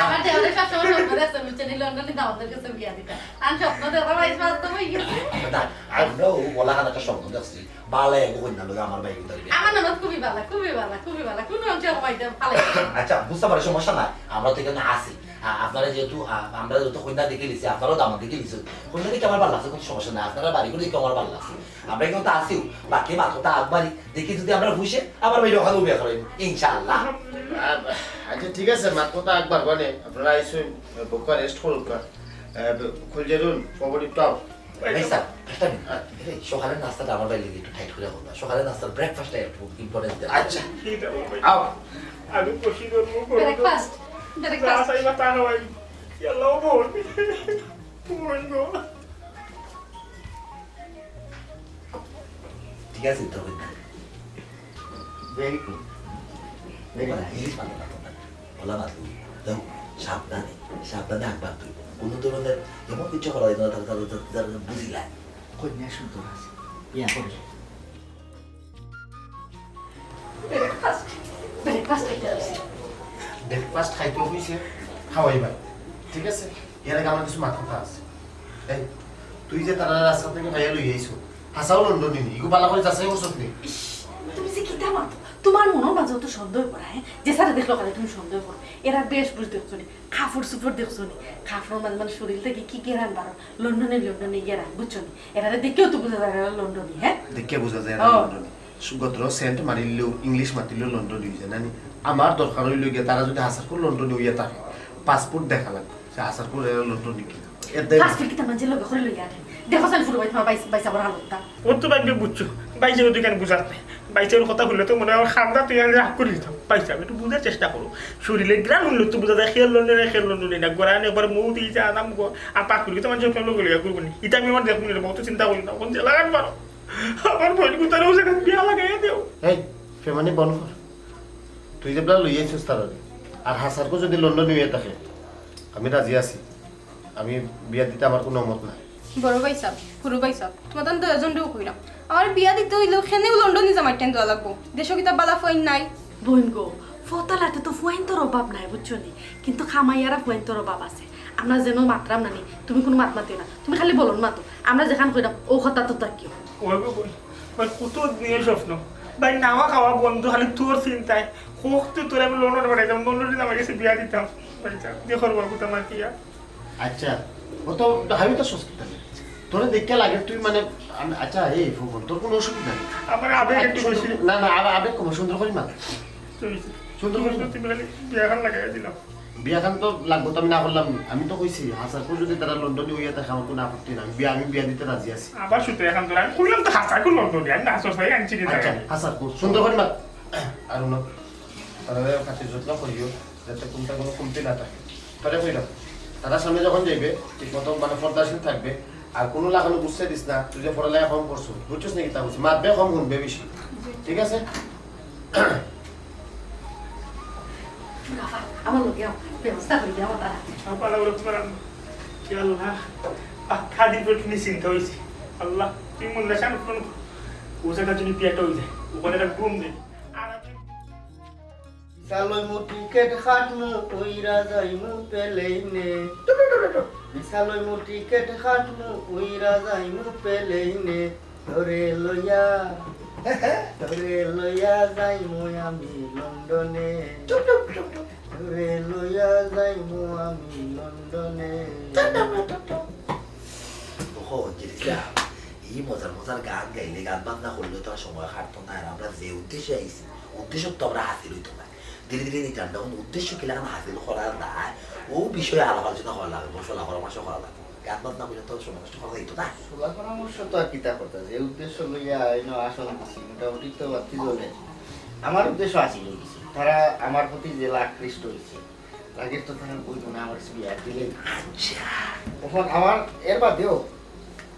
আমার দেওয়ারে সবসময় স্বপ্ন দেখছে বুঝছেন লন্ডনে দাওয়াতের কাছে বিয়া দিতা আর স্বপ্ন দেখা ভাই বাস্তব হয়ে গেছে আমরাও বলা খান একটা স্বপ্ন দেখছি বালা এগো কন্যা লোকে আমার ভাই কিন্তু আমার নাম খুবই ভালো খুবই ভালো খুবই ভালো কোনো অংশ হয়তো ভালো আচ্ছা বুঝতে পারি সমস্যা নাই আমরা তো এখানে আসি আপনারা যেহেতু আমরা যেহেতু কন্যা দেখে নিছি আপনারাও দাম দেখে নিছি কন্যা দেখে আমার ভালো লাগছে কোনো সমস্যা নাই আপনারা বাড়িগুলো দেখে আমার ভালো লাগছে আমরা এখানে তো আসিও বাকি মাত্রটা আগবাড়ি দেখি যদি আমরা বুঝে আমার ভাই ওখানে বিয়ে করেন ইনশাআল্লাহ আচ্ছা ঠিক আছে মাত্র তো একবার গনে আপনারা আইসো বুকা রেস্ট করুন খুল জেরুন ফরওয়ার্ড টপ ভাই স্যার একটা মিনিট সকালের নাস্তাটা আমার বাইরে একটু টাইট করে বলবা সকালের নাস্তার ব্রেকফাস্টটা একটু ইম্পর্টেন্ট আচ্ছা ঠিক আছে আও আলু কষি করবো ব্রেকফাস্ট ব্রেকফাস্ট সাই বা তানো ভাই ইয়াল্লা বোন বোন গো ঠিক আছে তো কন্যা ভেরি গুড ইংলিশ পারো না তোমরা বলা না তুমি দেখো সাবধানে সাবধানে একবার তুই কোনো ধরনের এমন কিছু করা হয় না তারা বুঝিলাই কন্যা সুন্দর আছে বিয়া করে ব্রেকফাস্ট ব্রেকফাস্ট ব্রেকফাস্ট খাইতে হইছে খাওয়াই ভাই ঠিক আছে এর আগে আমার কিছু মাথা আছে এই তুই যে তারা রাস্তা থেকে ভাইয়া লই আইছো হাসাও লন্ডনে নি ইগো বালা করে যাচাই করছ তুমি তুমি যে কিতা মাতো তোমার মনের মাঝে তো সন্দেহ করা হ্যাঁ যে সারা দেখলো কালে তুমি সন্দেহ করো এরা বেশ বুঝ দেখছো নি কাপড় সুপড় দেখছো নি কাপড় মানে মানে শরীর থেকে কি কি রান পারো লন্ডনে গিয়ে রান বুঝছো নি এরা দেখেও তো বুঝা যায় লন্ডনে হ্যাঁ দেখে বোঝা যায় ও। লন্ডনে সুগত্র সেন্ট মারিলেও ইংলিশ মাতিলেও লন্ডন হয়ে যায় নানি আমার দরকার হইল গিয়ে তারা যদি হাসার করে লন্ডনে হইয়া থাকে পাসপোর্ট দেখা লাগবে সে হাসার করে লন্ডন কি ফার্স্ট কিতা মানে লোক করে লইয়া আনে দেখো সাল ফুল ভাই তোমার বাইসা বড় হালতটা ওর তো বাইকে বুঝছো বাইসে তুই কেন বুঝাতে বাইসের কথা বললে তো মনে হয় খান্দা তুই রাগ করে দিতাম বাইসা একটু বুঝার চেষ্টা করো শরীরে গ্রাম উঠলো তো বুঝা যায় খেল লন্ডনে না গোড়া একবার মৌ দিয়ে যা আদাম গো আর পাক করি তো মানুষ লোক গলিয়া করবো নি এটা আমি আমার দেখুন বহুত চিন্তা করি না কোন যে লাগান পারো আমার বোন কোথাও সেখানে বিয়া লাগাইয়া দেও এই ফেমানি বন কর তুই যে বলা লই আইছিস তারা আর হাসারকে যদি লন্ডন হইয়া থাকে আমি রাজি আছি আমি বিয়া দিতে আমার কোনো মত নাই বড় ভাই সাহেব সৰু ভাই সাহেব তোমার তো এজনটাও কইলাম আমার বিয়া দিতে হইলেও সেনেও লন্ডনে যামাই টেন দেওয়া লাগবো দেশও কিতাব বালা ফাইন নাই বোন গো ফতলাতে তো ফুয়াইন্তর অভাব নাই বুঝছো নি কিন্তু খামাইয়ারা ফুয়াইন্তর অভাব আছে আমরা যেন মাত্রাম নানি তুমি কোনো মাত মাতিও না তুমি খালি বলুন মাতো আমরা যেখান কইলাম ও কথা তো তাকিও ওই গো বই ওই কত দিনের স্বপ্ন ভাই নাওয়া খাওয়া বন্ধু খালি তোর চিন্তায় হোক তো তোর আমি লন্ডন বাড়াই যাবো লন্ডনে আমার কাছে বিয়া দিতাম দেখো বাবু তোমার বিয়া আচ্ছা ও তো আমি তো সস্কিতা তোরে দেখতে লাগে তুই মানে আচ্ছা এই ফুবন তোর কোনো অসুবিধা নেই আমার আবেগ একটু বেশি না না আবেগ কম সুন্দর করি মা সুন্দর করে তুমি খালি বিয়া খান লাগাই দিলাম বিয়া খান তো লাগবো তো আমি না করলাম আমি তো কইছি হাসারপুর যদি তারা লন্ডনে হইয়া থাকে আমার কোনো আপত্তি নাই আমি বিয়া দিতে রাজি আছি আবার শুতে এখন তোর আমি কইলাম তো হাসা কো লন্ডনে আমি না সসাই আনছি কি আচ্ছা জায়গা হাসারপুর সুন্দর করি মা আর না তারা কাছে যত্ন করিও যাতে কোনটা কোনো কমতি না থাকে তারা কইলাম তারা সামনে যখন যাইবে ঠিক মতো মানে পর্দাশীল থাকবে আর কোনো লাগানো বুঝতে দিস না তুই যে পড়ালেখা কম করছো বুঝছিস নাকি তা বলছি মাতবে কম শুনবে বেশি ঠিক আছে আমার লোকে ব্যবস্থা করে দেওয়া তারা আবার ওরা তোমার কি আল্লাহ খাদি পেট নিশ্চিন্ত হয়েছে আল্লাহ তুই মন দেখান ও জায়গা যদি পিয়াটা হয়ে যায় ওখানে একটা ঘুম দেয় আর আমি বিশালই মু টিকেট খাটমু উইরা যাইমু পেলেইনে বিশালই মু টিকেট খাটমু উইরা যাইমু পেলেইনে ধরে লইয়া যাইমু আমি লন্ডনে ধরে লইয়া যাইমু আমি লন্ডনে ওহো জিনিসটা এই মজার মজার গান গাইলে গান বাজনা করলে তো আর সময় কাটতো না আর আমরা যে উদ্দেশ্যে আইছি উদ্দেশ্য তো আমরা হাসিল হইতো না ধীরে ধীরে নিতাম তখন উদ্দেশ্য কি লাগানো হাসিল করার না ও বিষয়ে আলাপ আলোচনা করা লাগবে মশলা পরামর্শ করা লাগবে গান বাজনা করলে তো সময় নষ্ট করা যাইতো না। সোলা পরামর্শ তো আর কিতা কথা যে উদ্দেশ্য লইয়া এনে আসন দিছি মোটামুটি তো বাতি জ্বলে আমার উদ্দেশ্য আছিল কিছু তারা আমার প্রতি যে আকৃষ্ট হয়েছে লাগের তো তারা বলতো না আমার বিয়া দিলে আচ্ছা তখন আমার এর বাদেও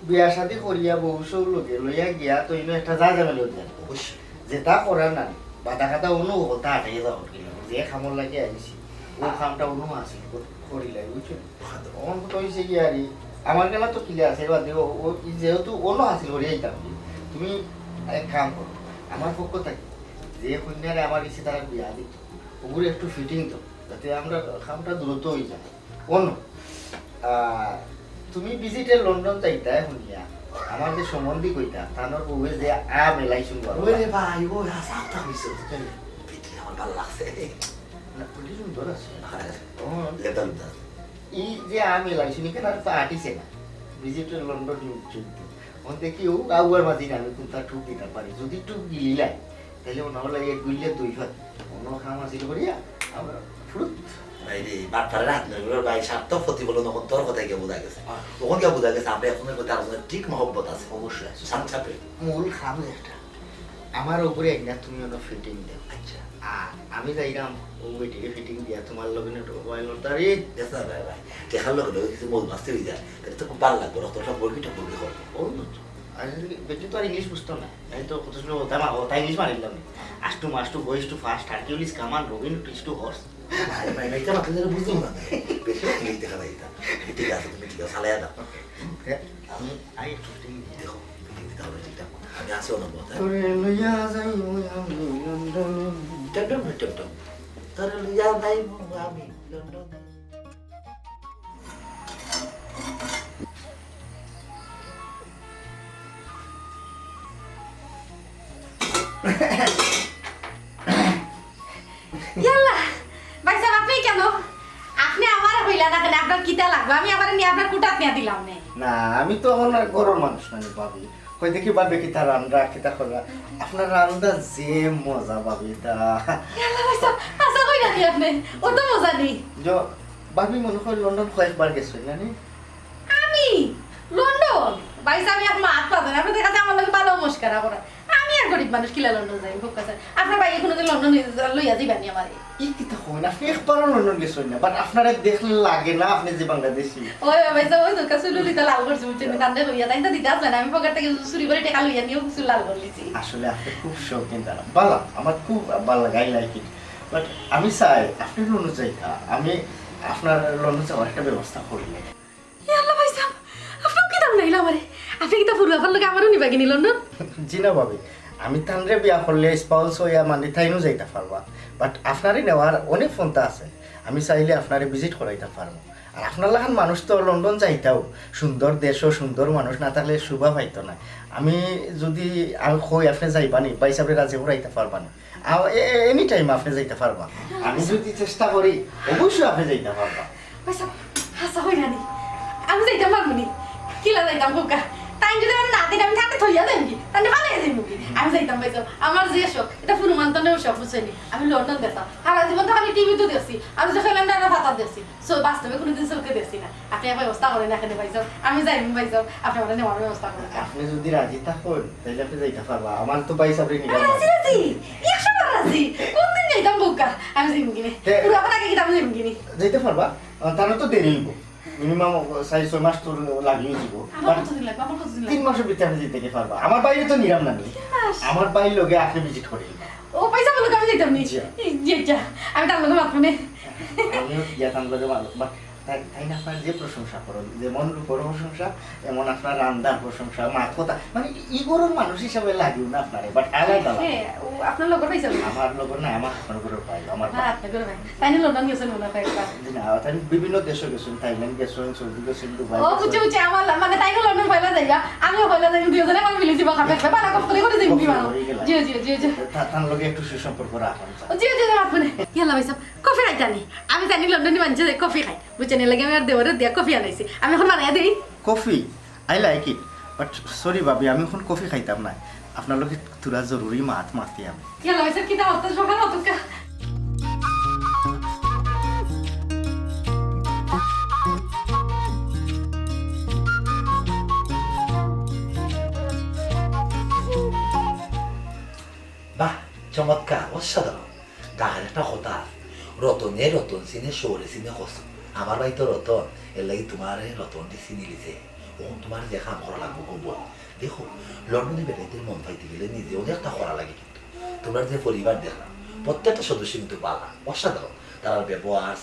বিয়া শাদি করিয়া বহু সৌ লোকে লইয়া গিয়া তো ইনো একটা যা যাবে লোক অবশ্যই যে তা করার না বাধা খাতা অনু হতা আটাই যাওয়া যে খামর লাগে আইছি ও খামটা অনু আছিল করিলে বুঝছো অন তো হইছে কি আর আমার গেলা তো কিলে আছে বাদে ও যেহেতু অন্য হাসিল করি আইতাম তুমি এক কাম করো আমার পক্ষ থাকি যে কন্যারে আমার ইচ্ছে তারা বিয়া দিত ওগুলো একটু ফিটিং তো যাতে আমরা খামটা দ্রুত হয়ে যায় অন্য তুমি ভিজিটে লন্ডন চাইতা শুনিয়া আমার যে সম্বন্ধী কইতা তানোর বউয়ে যে মেলাই শুনবো ওরে ভাই ও আসা কথা হইছে দেখলে আমার ভালো লাগছে সুন্দর আছে লেদার এই যে মেলাই শুনি কেন আর আটিছে না ভিজিটে লন্ডন চলতে ওন দেখি ও আউয়ার মাঝি না আমি কোনটা টুক দিতে পারি যদি টুক গিলিলাই তাহলে ও নহলে এক গুলিয়ে দুই হাত অন্য খাম আছিল করিয়া আমরা ফ্রুট ভাই রে বাটপাড়ার হাত নয় ভাই সার্থক ক্ষতি বলো তখন তোর কথাই কে বোঝা গেছে তখন কে বোঝা গেছে আমরা এখনের প্রতি আলোচনা ঠিক মহব্বত আছে অবশ্যই আছে সাত চাপে মূল খাম একটা আমার উপরে একদম তুমি ওটা ফিটিং দাও আচ্ছা আর আমি যাইরাম ও বেটিকে ফিটিং দিয়া তোমার লগে মোবাইল তারি দেখছ না ভাই ভাই দেখার লোক কিছু মূল মাস্তে হয়ে যায় তাহলে তো খুব ভালো লাগবে রক্তটা বর্গিটা বর্গি করবো ও আর বেটি তো আর ইংলিশ বুঝতো না এই তো কত শুনে ওটা ইংলিশ মারিলাম আষ্টু মাস্টু গোইস টু ফাস্ট হার্কিউলিস কামান রবিন টুইস টু হর্স ভাই ভাই ভাই কেন আপনাদের বুঝলাম না বেশি ইংলিশ দেখা যায় এটা ঠিক আছে তুমি ঠিক আছে সালাইয়া দাও আমি আই একটু ফিটিং দিয়ে দেখো ফিটিং দিতে হবে ঠিকঠাক আমি আসি অনবরত তোরে লইয়া যাই আমি লন্ডনে টম টম টম তোর লিয়া ভাই আমি লন্ডন ইয়াল্লা ভাই সাহেব আপনি কেন আপনি আমার হইলা না কেন আপনার কিতা লাগবে আমি আমার নিয়ে আপনার কুটাত নিয়ে দিলাম না না আমি তো এখন আর গরম মানুষ মানে ভাবি কই দেখি ভাবে কি তার রান্না কিতা করা আপনার রান্না যে মজা ভাবি তা ইয়াল্লা ভাই সাহেব আশা কই রাখি আপনি ও তো মজা নেই जो भाभी मन को लंदन কয়েকবার গেছো না নি আমি লন্ডন ভাই সাহেব আমি আপনার হাত পাবেন আপনি দেখা যায় আমার লাগে ভালো মস্কারা করা আমি আর গরিব মানুষ কিলা লন্ডন যাই খুব কাছে আপনার ভাই কোনো দিন লন্ডন লইয়া দিবানি আমারে ই কি তা হয় না একবার লন্ডন গেছো না বাট আপনারা দেখলে লাগে না আপনি যে বাংলাদেশী ওই ভাই সাহেব ওই তো কাছে লুলিতে লাল করছে বুঝছেন কান্দে হইয়া তাই তো দিতে আসলে না আমি পকেট থেকে চুরি করে টাকা লইয়া নিয়েও কিছু লাল করলিছি আসলে আপনি খুব শৌখিন তারা ভালো আমার খুব ভালো লাগে আই লাইক ইট বাট আমি চাই আপনি লন্ডন যাইতা আমি আপনার লন্ডন যাওয়ার একটা ব্যবস্থা করলে ইয়াল্লা ভাই সাহেব আপনার কি দাম নাইলা আমারে আপনি কি তা ফুরবা ফল লাগে আমারও নিবা কিনি লন্ডন জি না ভাবি আমি তানরে বিয়া করলে স্পাউস হইয়া মানে তাইনও যাইতে পারবা বাট আপনারই নেওয়ার অনেক ফোনটা আছে আমি চাইলে আপনারে ভিজিট করাইতে পারবো আর আপনার লাগান মানুষ তো লন্ডন যাইতাও সুন্দর দেশও সুন্দর মানুষ না থাকলে শোভা পাইতো না আমি যদি আমি কই আপনি যাইবা নি বা হিসাবে রাজি করাইতে পারবা না এনি টাইম আপনি যাইতে পারবা আমি যদি চেষ্টা করি অবশ্যই আপনি যাইতে পারবা ভাই সাহেব হাসা হই না নি আমি যাইতাম পারবো নি কিলা যাইতাম কোকা তাই যদি আমি না দিন আমি থাকতে থইয়া যাই কি তাহলে ভালো হয়ে যাইব কি আমি যাইতাম ভাই সাহেব আমার যে শখ এটা ফুরুমান্তনেও শখ বুঝছেনি আমি লন্ডন দেখতাম সারা জীবন তো খালি টিভি তো দেখছি আমি যে ক্যালেন্ডারে পাতা দেখছি সো বাস্তবে কোনোদিন চোখে দেখছি না আপনি একটা ব্যবস্থা করেন এখানে ভাই সাহেব আমি যাইব ভাই সাহেব আপনি আমার নেওয়ার ব্যবস্থা করেন আপনি যদি রাজি থাকুন তাহলে আপনি যাইতে পারবা আমার তো বাইশ আপনি নিয়ে রাজি রাজি 100 রাজি কোনদিন যাইতাম কোকা আমি যাইব কিনে পুরো আপনার আগে আমি যাইব কিনে যেতে পারবা তাহলে তো দেরি হইব মিনিমাম 4-6 মাস তো লাগিয়ে দিব আমার কতদিন লাগবে আমার কতদিন 3 লাগবে মাসের ভিতরে আপনি যেতে পারবা আমার বাইরে তো নিরাম না নি আমার বাইরের লোকে আপনি ভিজিট করি ও পয়সা বলো আমি যাইতাম নি জি। জি আমি তার লগে মাত্র নেই আমিও ইয়াতাম লোকে ভালো বাট তাই না আপনার যে প্রশংসা করেন যেমন রূপর প্রশংসা এমন আপনার রান্নার প্রশংসা মাথা মানে ইগোরের মানুষ হিসাবে লাগিও না আপনারে বাট আলাদা হ্যাঁ ও আপনার লগর পয়সা বলো আমার লোকের না আমার লোকের পাই আমার হ্যাঁ আপনার করে ভাই তাই না লন্ডন গেছেন মনে হয় একবার না তাই বিভিন্ন দেশে গেছেন থাইল্যান্ড গেছেন সৌদি গেছেন দুবাই ও বুঝছি বুঝছি আমার মানে তাই না লন্ডন পয়লা যাইবা আমিও পয়লা যাই দুজনে আমি মিলে যাবো খাবে খাবে বালা কষ্ট করে যাই কি মানো জি জি জি জি তার লোকে একটু সুসম্পর্ক রাখেন জি জি মাত্র নেই ইয়াল্লা ভাই সাহেব কফি খাইতানি আমি জানি লন্ডনে মানুষ কফি খাই বুঝছেন এর লাগে আমি আর দেওয়ারে দিয়া কফি আনাইছি আমি এখন বানাইয়া দিই coffee I like it but sorry ভাবি আমি এখন কফি খাইতাম না আপনার লোকে তুরা জরুরি মাতি আমি ইয়াল্লা ভাই সাহেব কি দাও তো সকাল অতকা চমৎকার অসাধারণ ঢাকার একটা কথা আছে, রতনে রতন চিনে শহরে চিনে কষ্ট। আমার ভাই তো রতন, এর লাগি তোমার রতনটি চিনি লিছে। ও তোমার যে কাম করা লাগবে খুব। দেখো লন্ডনে বেড়াইতে মন পাইতে গেলে নিজেও একটা করা লাগে, কিন্তু তোমার যে পরিবার দেখলাম প্রত্যেকটা সদস্য কিন্তু পালা অসাধারণ। তার ব্যবহার,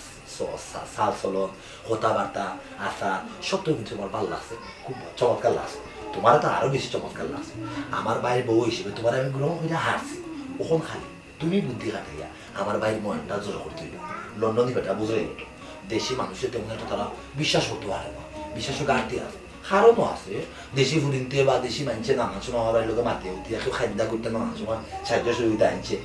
চাল চলন, কথাবার্তা, আচার সবটা কিন্তু আমার ভালো লাগছে, খুব চমৎকার লাগছে। তোমার তো আরো বেশি চমৎকার লাগছে। আমার ভাইয়ের বউ হিসেবে তোমার আমি গ্রহণ করে হারছি। ওখান খালি তুমি বুদ্ধি খাটাইয়া আমার ভাইয়ের মনটা জোর করতে হইল। লন্ডনে বেটা বুঝলেই হতো, দেশি মানুষের তেমন একটা তারা বিশ্বাস করতে পারে না, বিশ্বাসও গাড়তে আছে। কারণও আছে, দেশি ফুরিনতে বা দেশি মানছে নানান সময় আমার বাড়ির লোকে মাতে উঠতে একটু খাদ্য করতে নানান সময় সাহায্য সুবিধা আনছে।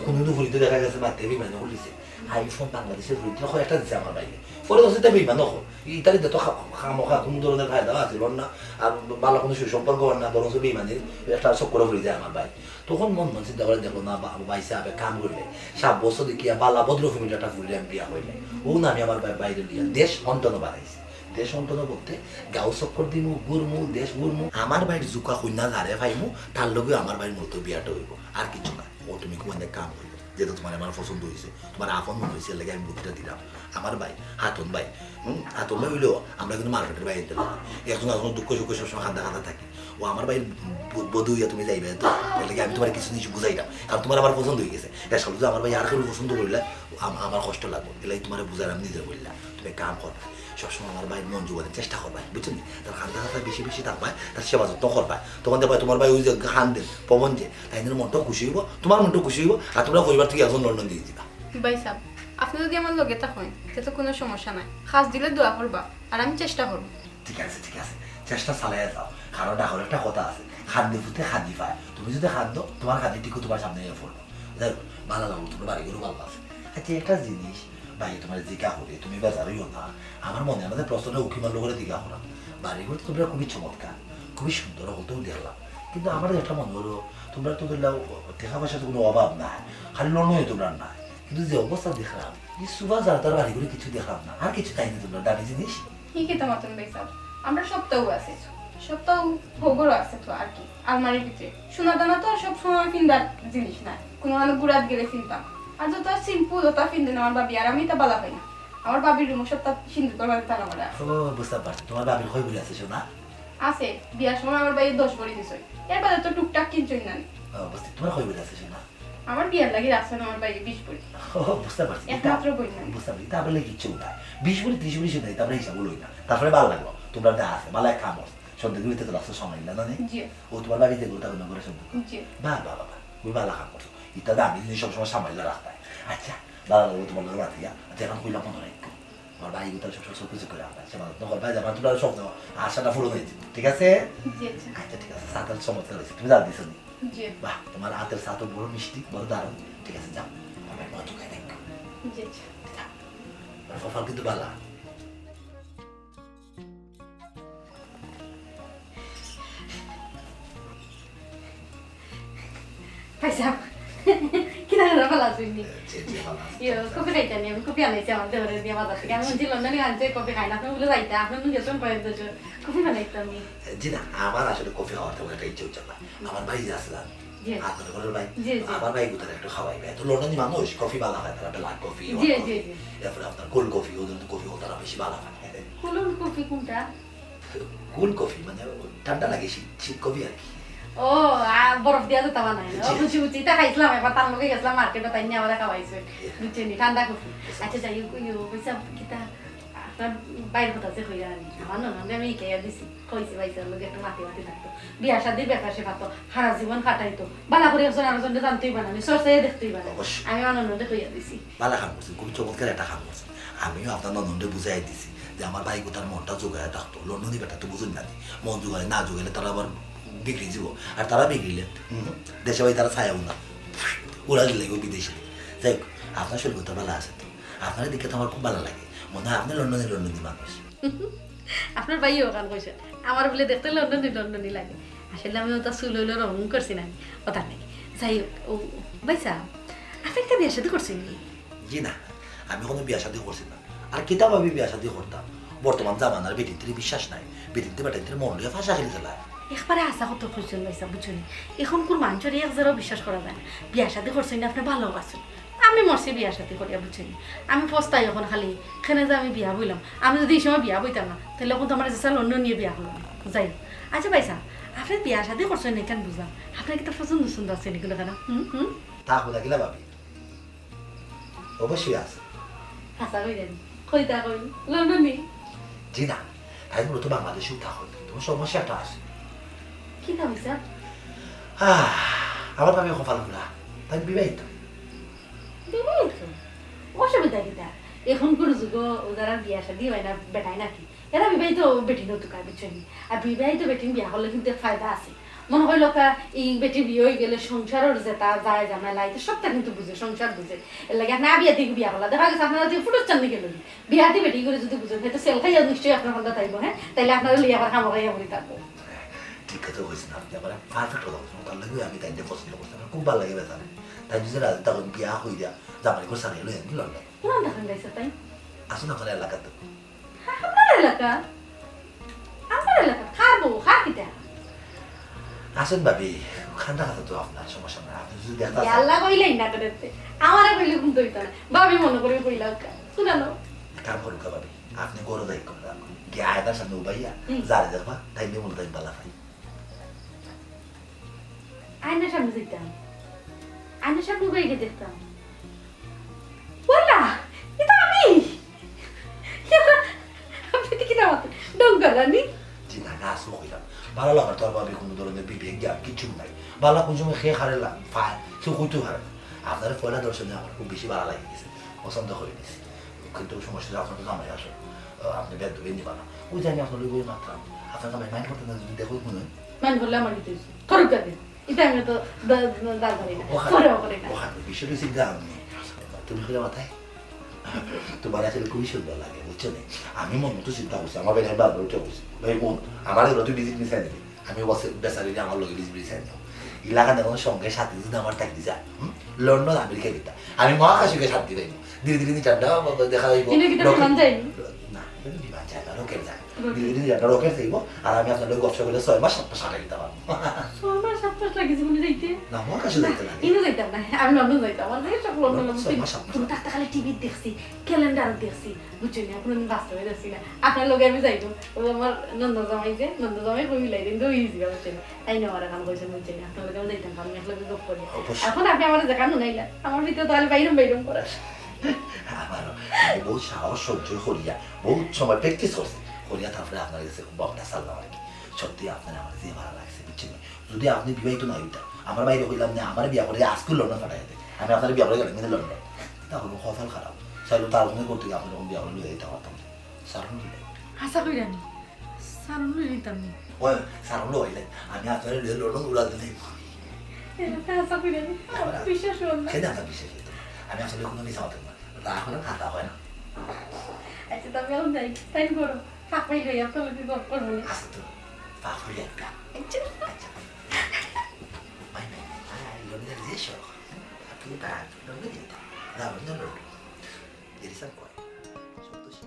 কোনো ফুরিতে দেখা গেছে মাতে বিমানে উঠেছে। আইফোন বাংলাদেশের ফুরিতে একটা দিচ্ছে আমার বাইরে, পরে হচ্ছে বিমান হল ইতালিতে তো খামোখা কোনো ধরনের ফায়দা আছে না, আর ভালো কোনো সুসম্পর্ক না, বরঞ্চ বিমানের একটা চক্কর ফুরি যায় আমার ভাই। তখন মন চিন্তা করে দেখলো না ভাই সাহেবে কাম করলে 7 বছর দেখিয়া বালা ভদ্র ফ্যামিলি একটা ফুরি আমি বিয়া হইলে ও না আমি আমার বাইরে লিয়া দেশ অন্তন বাড়াইছে। দেশ অন্তন বলতে গাও চক্কর দিমু ঘুরমু দেশ ঘুরমু, আমার বাইর জুকা কন্যা ধারে পাইমু, তার লগে আমার বাইর মতো বিয়াটা হইব, আর কিছু না। ও তুমি কোন কাম করবে যেহেতু তোমার আমার পছন্দ হয়েছে, তোমার আপন মনে হয়েছে, লাগে আমি বুদ্ধিটা দিলাম। আমার ভাই হাতন ভাই, হাতন ভাই হইলেও আমরা কিন্তু মার্কেটের বাইরে দিলাম, একজন এখন দুঃখ সুখ সবসময় খান্দা খান্দা থাকি। ও আমার ভাই বধু হইয়া তুমি যাইবে তো, এর লাগে আমি তোমার কিছু জিনিস বুঝাইলাম, কারণ তোমার আমার পছন্দ হয়ে গেছে। এর সাথে আমার ভাই আর কেউ পছন্দ করলে আমার কষ্ট লাগবে, এর লাগে তোমার বুঝাই আমি নিজে বললাম। তুমি কাম করবা, সবসময় আমার ভাই মন জোগানোর চেষ্টা করবা, বুঝছেন? তার খান্দা খান্দা বেশি বেশি থাকবা, তার সেবা যত্ন করবা। তখন দেখবা তোমার ভাই ওই যে খান দেন পবন যে তাই মনটাও খুশি হইব, তোমার মনটাও খুশি হইব, আর তোমরা পরিবার থেকে এখন লন্ডন দিয়ে দিবা। ভাই সাহেব, আপনি যদি আমার লগে থাকেন তো কোনো সমস্যা নাই, খাস দিলে দোয়া করবা আর আমি চেষ্টা করবো। ঠিক আছে ঠিক আছে, চেষ্টা চালাই যাও, কারণ এখন একটা কথা আছে, খাদ্য ফুটে খাদ্যি পায়। তুমি যদি খাদ্য তোমার খাদ্য ঠিক তোমার সামনে এসে পড়লো, যাই ভালো লাগলো, তোমার বাড়ি গরু ভালো আছে। আচ্ছা একটা জিনিস ভাই তোমার জিজ্ঞা করে তুমি বেজারইও না, আমার মনে আমাদের প্রশ্নটা উকিমার লোকের জিজ্ঞা করা, বাড়ি ঘর তোমরা খুবই চমৎকার, খুবই সুন্দর হতেও দেখলাম, কিন্তু আমার একটা মনে হলো তোমরা তো দেখলাম টাকা পয়সার কোনো অভাব নাই, খালি লন্ডনে তোমরা নাই, কিন্তু যে অবস্থা দেখলাম এই সুবা যারা তার বাড়ি ঘরে কিছু দেখলাম না, আর কিছু চাইনি তোমরা দামি জিনিস। ঠিকই তো মতন ভাই সাহেব, আমরা সপ্তাহ আছে, সপ্তাহ ভোগরও আছে তো আর কি আলমারির ভিতরে। সোনা দানা তো সব সময় ফিন্দার জিনিস না, কোনো মানে গুড়াত গেলে ফিনতাম, আর যত সিম্পল ওটা ফিনদেন আমার বাবি, আর আমি তা বালা পাই না। আমার বাবির রুম সপ্তাহ সিন্ধু করবার তারা আমার ও বুঝতে পারছি, তোমার বাবির হয়ে বলে আছে শোনা আছে, বিয়ার সময় আমার বাড়ি 10 ভরি দিছ, এর বাদে তো টুকটাক কিনছই না। বুঝতে তোমার হয়ে বলে আছে শোনা, আমার বিয়ার লাগি রাখছেন আমার বাড়ি 20 ভরি, বুঝতে পারছি, একমাত্র বই না। বুঝতে পারছি, তারপরে কিচ্ছু নাই 20 বলি 30 বলি শুনে তারপরে হিসাব লই না, তারপরে ভালো লাগলো তোমরা যা আছে ভালো এক কাম সন্ধ্যেগুলিতে তো রাস্তা সময় না জানি জি ও তোমার বাড়ি যেগুলো তার করে সন্ধ্যে জি বা বাবা ওই ভালো কাম করছো, ইত্যাদি আমি জিনিস সবসময় সামাইলে রাস্তায়। আচ্ছা ভালো লাগলো তোমার লোক রাখিয়া, আচ্ছা এখন কইলাম মনে রাখো আমার ভাই তার সবসময় সব কিছু করে আপনার সেবা যত্ন করবা, যেমন তোমরা স্বপ্ন আশাটা পূরণ হয়েছে, ঠিক আছে? জি আচ্ছা ঠিক আছে, সাতাল চমৎকার হয়েছে, তুমি জান দিছো নি? জি বাহ তোমার হাতের সাথে বড় মিষ্টি বড় দারুণ, ঠিক আছে যাও আমার মা চোখে দেখো, জি ফল কিন্তু ভালো। ভাই সাহেব কি ধরনের ভালো আছেন? জি জি ভালো আছে। কফি খাইতে নি, আমি কফি আনাইছি আমার দেওয়ারে দিয়ে বাজার থেকে। আমি বলছি লন্ডনে আনছে কফি খাই না, আপনি বলে যাইতে আপনি গেছেন পয়েন্ট কফি বানাইতে আমি। জি না আমার আসলে কফি খাওয়ার তেমন একটা ইচ্ছে হচ্ছে না, আমার ভাই যে আসলাম জি আপনার ঘরের ভাই, জি, জি। আমার ভাই কোথায় একটু খাওয়াইবে, তো লন্ডনী মানুষ কফি ভালো খায়, তারা ব্ল্যাক কফি, জি, জি, জি। তারপরে আপনার কোল্ড কফি, ওদের কফি তারা বেশি ভালো খায়। কুলুন কফি কোনটা? কোল্ড কফি মানে ঠান্ডা লাগে, শীত শীত কফি আর কি। ও বরফ দিয়া যেতে বানাই না, জি। বুঝি বুঝি তা খাইছিলাম এবার, তার লগে গেছিলাম মার্কেটে, তাই নিয়ে আমার খাওয়াইছে বুঝছেন ঠান্ডা কফি। আচ্ছা যাই হোক বুঝছা কিতা আপনার বাইরের কথা যে হইয়া আনি আমার ননদে আমি ইকেয়া দিছি, কইছি বাইসের লোক একটু মাটি মাটি থাকতো, বিয়া শাদির ব্যাপার সে পাতো, সারা জীবন কাটাইতো, বালা করে একজন আরেকজনকে জানতেই বানানি, সরসাই দেখতেই বানানি, অবশ্যই। আমি আমার ননদে কইয়া দিছি। ভালো কাম করছেন, খুব চমৎকার একটা কাম করছেন। আমিও আপনার ননদে বুঝাই দিছি যে আমার ভাই কোথার মনটা জোগায় থাকতো, লন্ডনী বেটা তো বুঝুন না, মন জোগায় না জোগাইলে তারা আবার বিক্রি যাব, আর তারা বিক্রিলে দেশে ভাই তারা ছায়াও না, ওরা দিলে বিদেশে। যাই হোক আপনার শরীর কথা ভালো আছে তো, আপনার দিকে তো আমার খুব ভালো লাগে, মনে হয় আপনি লন্ডনী মানুষ। আপনার ভাইও গান কইছেন আমার বলে দেখতে লন্ডনী লন্ডনী লাগে, আসলে আমি ওটা চুল হইলে রং করছি না, ওটা নেই। যাই হোক ও ভাইসা আপনি একটা বিয়ের সাথে করছেন নি? জি না আমি কোনো বিয়া শাদী করছি না, আর কিতাব আমি বিয়া শাদী করতাম, বর্তমান জামানার বেটিতে বিশ্বাস নাই, বেটিতে বেটাইতে মন লিয়ে ফাঁসা খেলে চলায়, একবারে আশা কত খুঁজছেন পাইছা বুঝছেন এখন কোন মানুষের এক জায়গাও বিশ্বাস করা যায় না বিয়া শাদি করছেন না আপনি ভালো আছেন আমি মরছি বিয়া শাদি করিয়া বুঝছেন আমি পস্তাই এখন খালি এখানে যে আমি বিয়া বইলাম আমি যদি এই সময় বিয়া বইতাম না তাহলে এখন তো আমার যেসা লন্ডন নিয়ে বিয়া হলাম যাই আচ্ছা পাইছা আপনি বিয়া শাদি করছেন না কেন বুঝলাম আপনার কি তো পছন্দ সুন্দর আছে এগুলো কেন তা হলে গেলে ভাবি অবশ্যই আছে আশা করেন কইতা কই লন্ডন নি জি না তাই মূলত বাংলাদেশেও থাকো তোমার সমস্যাটা আছে কি না হয়েছে আমার ভাবি কপাল গুলা তাই বিবাহিত অসুবিধা কিতা এখনকার যুগ যারা বিয়া শাদি হয় না বেটাই নাকি এরা বিবাহিত বেটি নতুকা বুঝছেন আর বিবাহিত বেটি বিয়া হলে কিন্তু ফায়দা আছে মনে হয় লোকা এই বেটি বিয়ে হয়ে গেলে সংসারের যেটা যায় জামেলা এটা সবটা কিন্তু বুঝে সংসার বুঝে এর লাগে না বিয়া থেকে বিয়া হলা দেখা গেছে আপনারা দিয়ে ফুটুর চান্দি গেল বিয়া দিয়ে বেটি করে যদি বুঝেন হয়তো সেল খাইয়া নিশ্চয়ই আপনার কথা থাকবো হ্যাঁ তাইলে আপনারা লিয়ে আবার খামো খাইয়া বলি থাকবো ঠিক আছে হয়েছে না আপনি আমার পারফেক্ট কথা বলছেন তার লাগে আমি তাই পছন্দ করছি আমার খুব ভালো লাগে বেচারে তাই যদি রাজি তখন বিয়া হয়ে দিয়া জামাই করে সারিয়ে লই আনকি লন্ডন কোন দেখেন গাইছে তাই আসুন আপনার এলাকাতে আপনার এলাকা খাবো খা কিতা আসুন ভাবি খান্ডা খাতা তো আপনার সমস্যা না আপনি যদি দেখতে আসেন আল্লাহ কইলেই না করতে আমারে কইলে কোন দইতা না ভাবি মনে করে কইলাও শুনানো কাম করুন ভাবি আপনি গরো দায়িত্ব রাখুন গিয়ে আয়তার সামনে উবাইয়া যারে দেখবা তাই নিয়ে মনে তাই পালা পাই আয়নার সামনে যেতাম আয়নার সামনে বাইকে দেখতাম বলা এটা আমি আপনি কি না মত ডঙ্গরানি জি না না আসু কইলাম ভালো লাগার তোর ভাবি কোনো ধরনের বিবেক জ্ঞান কিছু নাই ভালো কোন সময় খেয়ে হারালাম ফায় কেউ কইতে হারে আপনার পয়লা দর্শনে আমার খুব বেশি ভালো লাগে গেছে পছন্দ করে নিয়েছি কিন্তু সমস্যা আপনার তো জামাই আসো আপনি বেদ ধরে নিবা না ওই জানি আপনার ওই মাত্রা আপনার জামাই মাইন্ড করতে না যদি দেখো মনে হয় মান বললে আমার দিতে করুক কাদের এটা আমি তো দাঁড় ধরি না করে না ওখানে বিষয়টা চিন্তা আমি তুমি করে মাথায় তোমার আসলে খুবই সুন্দর লাগে বুঝছো না আমি মন মতো চিন্তা করছি আমার বেড়ে বারবার উঠে বলছি ভাই বোন আমার এগুলো তুই ভিজিট মিশাই দিবি আমি বসে বেচারি আমার লোক ভিজিট মিশাই দেবো এলাকা দেখুন সঙ্গে সাথে যদি আমার থাকতে যায় লন্ডন আমেরিকা দিতা আমি মহাকাশকে শান্তি পাইব ধীরে ধীরে চারটা দেখা যাইব না বিমান যায় না রকেট যায় ধীরে ধীরে চারটা রকেট যাইব আর আমি আপনার লোক গপসা করলে 6 মাস 7 মাস আগে দিতে পারবো 6 মাস 7 মাস লাগে জীবনে যাইতে না মহাকাশে যাইতে লাগে ইনো যাইতাম না আমি লন্ডন যাইতাম আমার যে সব লন্ডন তুমি তাতে খালি টিভি দেখছি ক্যালেন্ডার দেখছি বুঝছেন আপনার বাস্তবে দেখছি না আপনার লোক আমি যাইতো ও আমার নন্দ জামাই কই মিলাই দিন তো ইজি বুঝছেন তাই না আমার কাম কইছেন বুঝছেন আপনার লোক আমি যাইতাম আমি একলগে গপ করি এখন আপনি আমার দেখানো নাইলা আমার ভিতরে তাহলে বাইরম করা আমার বহুত সাহস সহ্য করিয়া বহুত সময় প্র্যাকটিস করছি করিয়া তারপরে আপনার কাছে খুব বকটা সারলাম আর কি সত্যি আপনার আমার যে ভালো লাগছে বুঝছেন যদি আপনি বিবাহিত না হইতা আমার বাইরে হইলাম না আমার বিয়া করে আজকে লন্ডন পাঠাই দেয় আমি আপনার বিয়া করে গেলাম কিন্তু লন্ডন তাহলে কপাল খারাপ চাইলে তার মনে করতে গিয়ে আপনার বিয়া করে লইয়া দিতে পারতাম সারুন দিলে আশা করি জানি সারুন লইতাম নি ওই সারুন লইলে আমি আপনার লন্ডন উড়া দিলে আশা করি জানি বিশ্বাস হল না সেটা আপনার বিশ্বাস হইতো আমি আসলে কোনো মিশা হতাম না তা এখন খাতা হয় না আচ্ছা তবে এখন যাই তাই করো পাপাই লই আপনার লোকে গপ করবো আসে তো পাপ হইলে একটা আচ্ছা Mai l'organizzazione attività l'organizzazione la loro ieri sera qua sotto si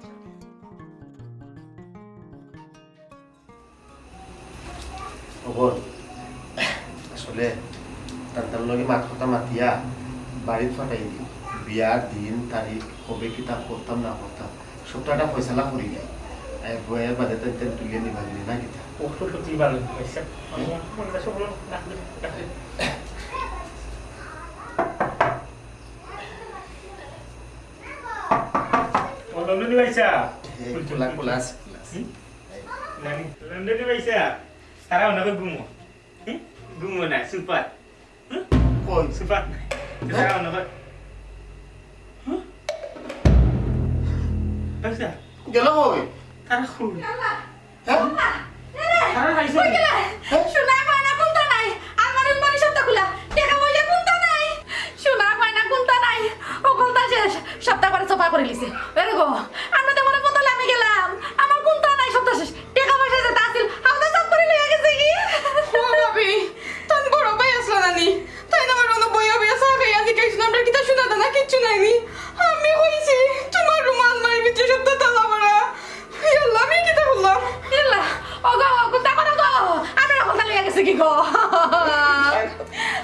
খবর আসলে তার লগে মাত কথা মাতিয়া বাড়িত ফাটাই দিই বিয়ার দিন তারিখ কবে কিতাব করতাম না করতাম সবটা একটা ফয়সালা করি যায় বইয়ের বাদে তো তুলিয়ে নিবা দিলি না কিতা ওষুধ সত্যি ভালো হয়েছে মনটা সব রাখলে লন্ডনে পাইছা খোলা খোলা লন্ডনে পাইছা তারা ওনাকে ঘুমো না সুপার কই সুপার তারা ওনাকে পাইছা গেল কই তারা খুব হ্যাঁ তারা পাইছা শোনা পায় না কোনটা নাই আমার মানে সবটা খুলা দেখা বলে কোনটা নাই শোনা পায় না কোনটা নাই ও কোনটা শেষ সবটা করে সোফা করে লিছে এরে গো আমরা তো মনে কোনটা আমি গেলাম আমার কোনটা নাই সবটা শেষ টাকা পয়সা যেটা আছিল আমরা সব করে লইয়া গেছে কি ও ভাবি তুমি বড় ভাই আসলো নানি তাই না আমার কোনো বই হবে আসা খাই আজকে কিছু আমরা কিতা শোনা দানা কিচ্ছু নাইনি আমি হইছি তোমার রুমাল মারি ভিতরে সব তালা মারা আল্লাহ আমি কিতা বললাম ইল্লা ওগো কোনটা করো গো আমরা কোনটা গো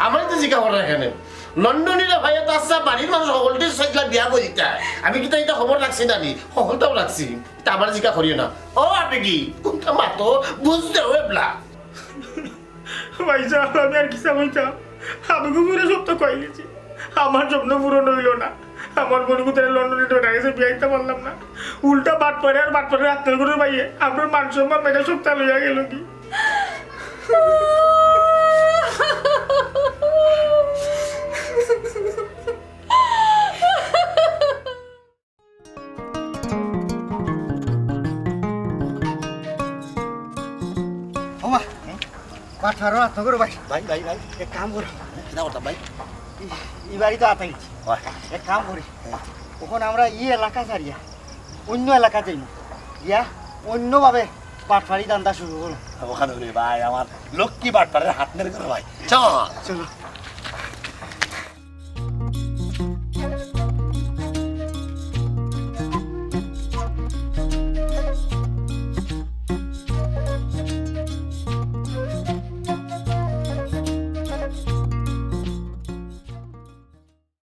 আমার তো জিজ্ঞাসা করার এখানে লন্ডনীরা ভাইয়া তো আসছে বাড়ির মানুষ সকলটি সইলা বিয়া করে দিতে আমি কিন্তু এটা খবর রাখছি না নি সকলটাও রাখছি তা আমার জিজ্ঞাসা করিও না ও আপনি কি কোনটা মাতো বুঝতে হবে বলা ভাই সাহেব আমি আর কিসা কইতাম আমি পুরো সপ্তাহ কয়ে গেছি আমার স্বপ্ন পূরণ হইল না আমার বোন কোথায় লন্ডনে ধরে গেছে বিয়ে দিতে পারলাম না উল্টা বাট পরে আর বাট পরে রাত্রে করে ভাইয়ে আপনার মান সম্মান মেয়েটা সপ্তাহ লইয়া গেল কি ওমা পাঠারো আত্ম করো ভাই ভাই ভাই ভাই এক কাম করো কিনা করতাম ভাই এই বাড়ি তো আতাইছি হয় এক কাম করি ওখানে আমরা এলাকা ছাড়িয়া অন্য এলাকা যাই গিয়া অন্যভাবে পাটফাড়ি দান্দা শুরু করো ওখানে ভাই আমার লক্ষ্মী বাটপাড়ের হাত মেরে করে ভাই চল চলো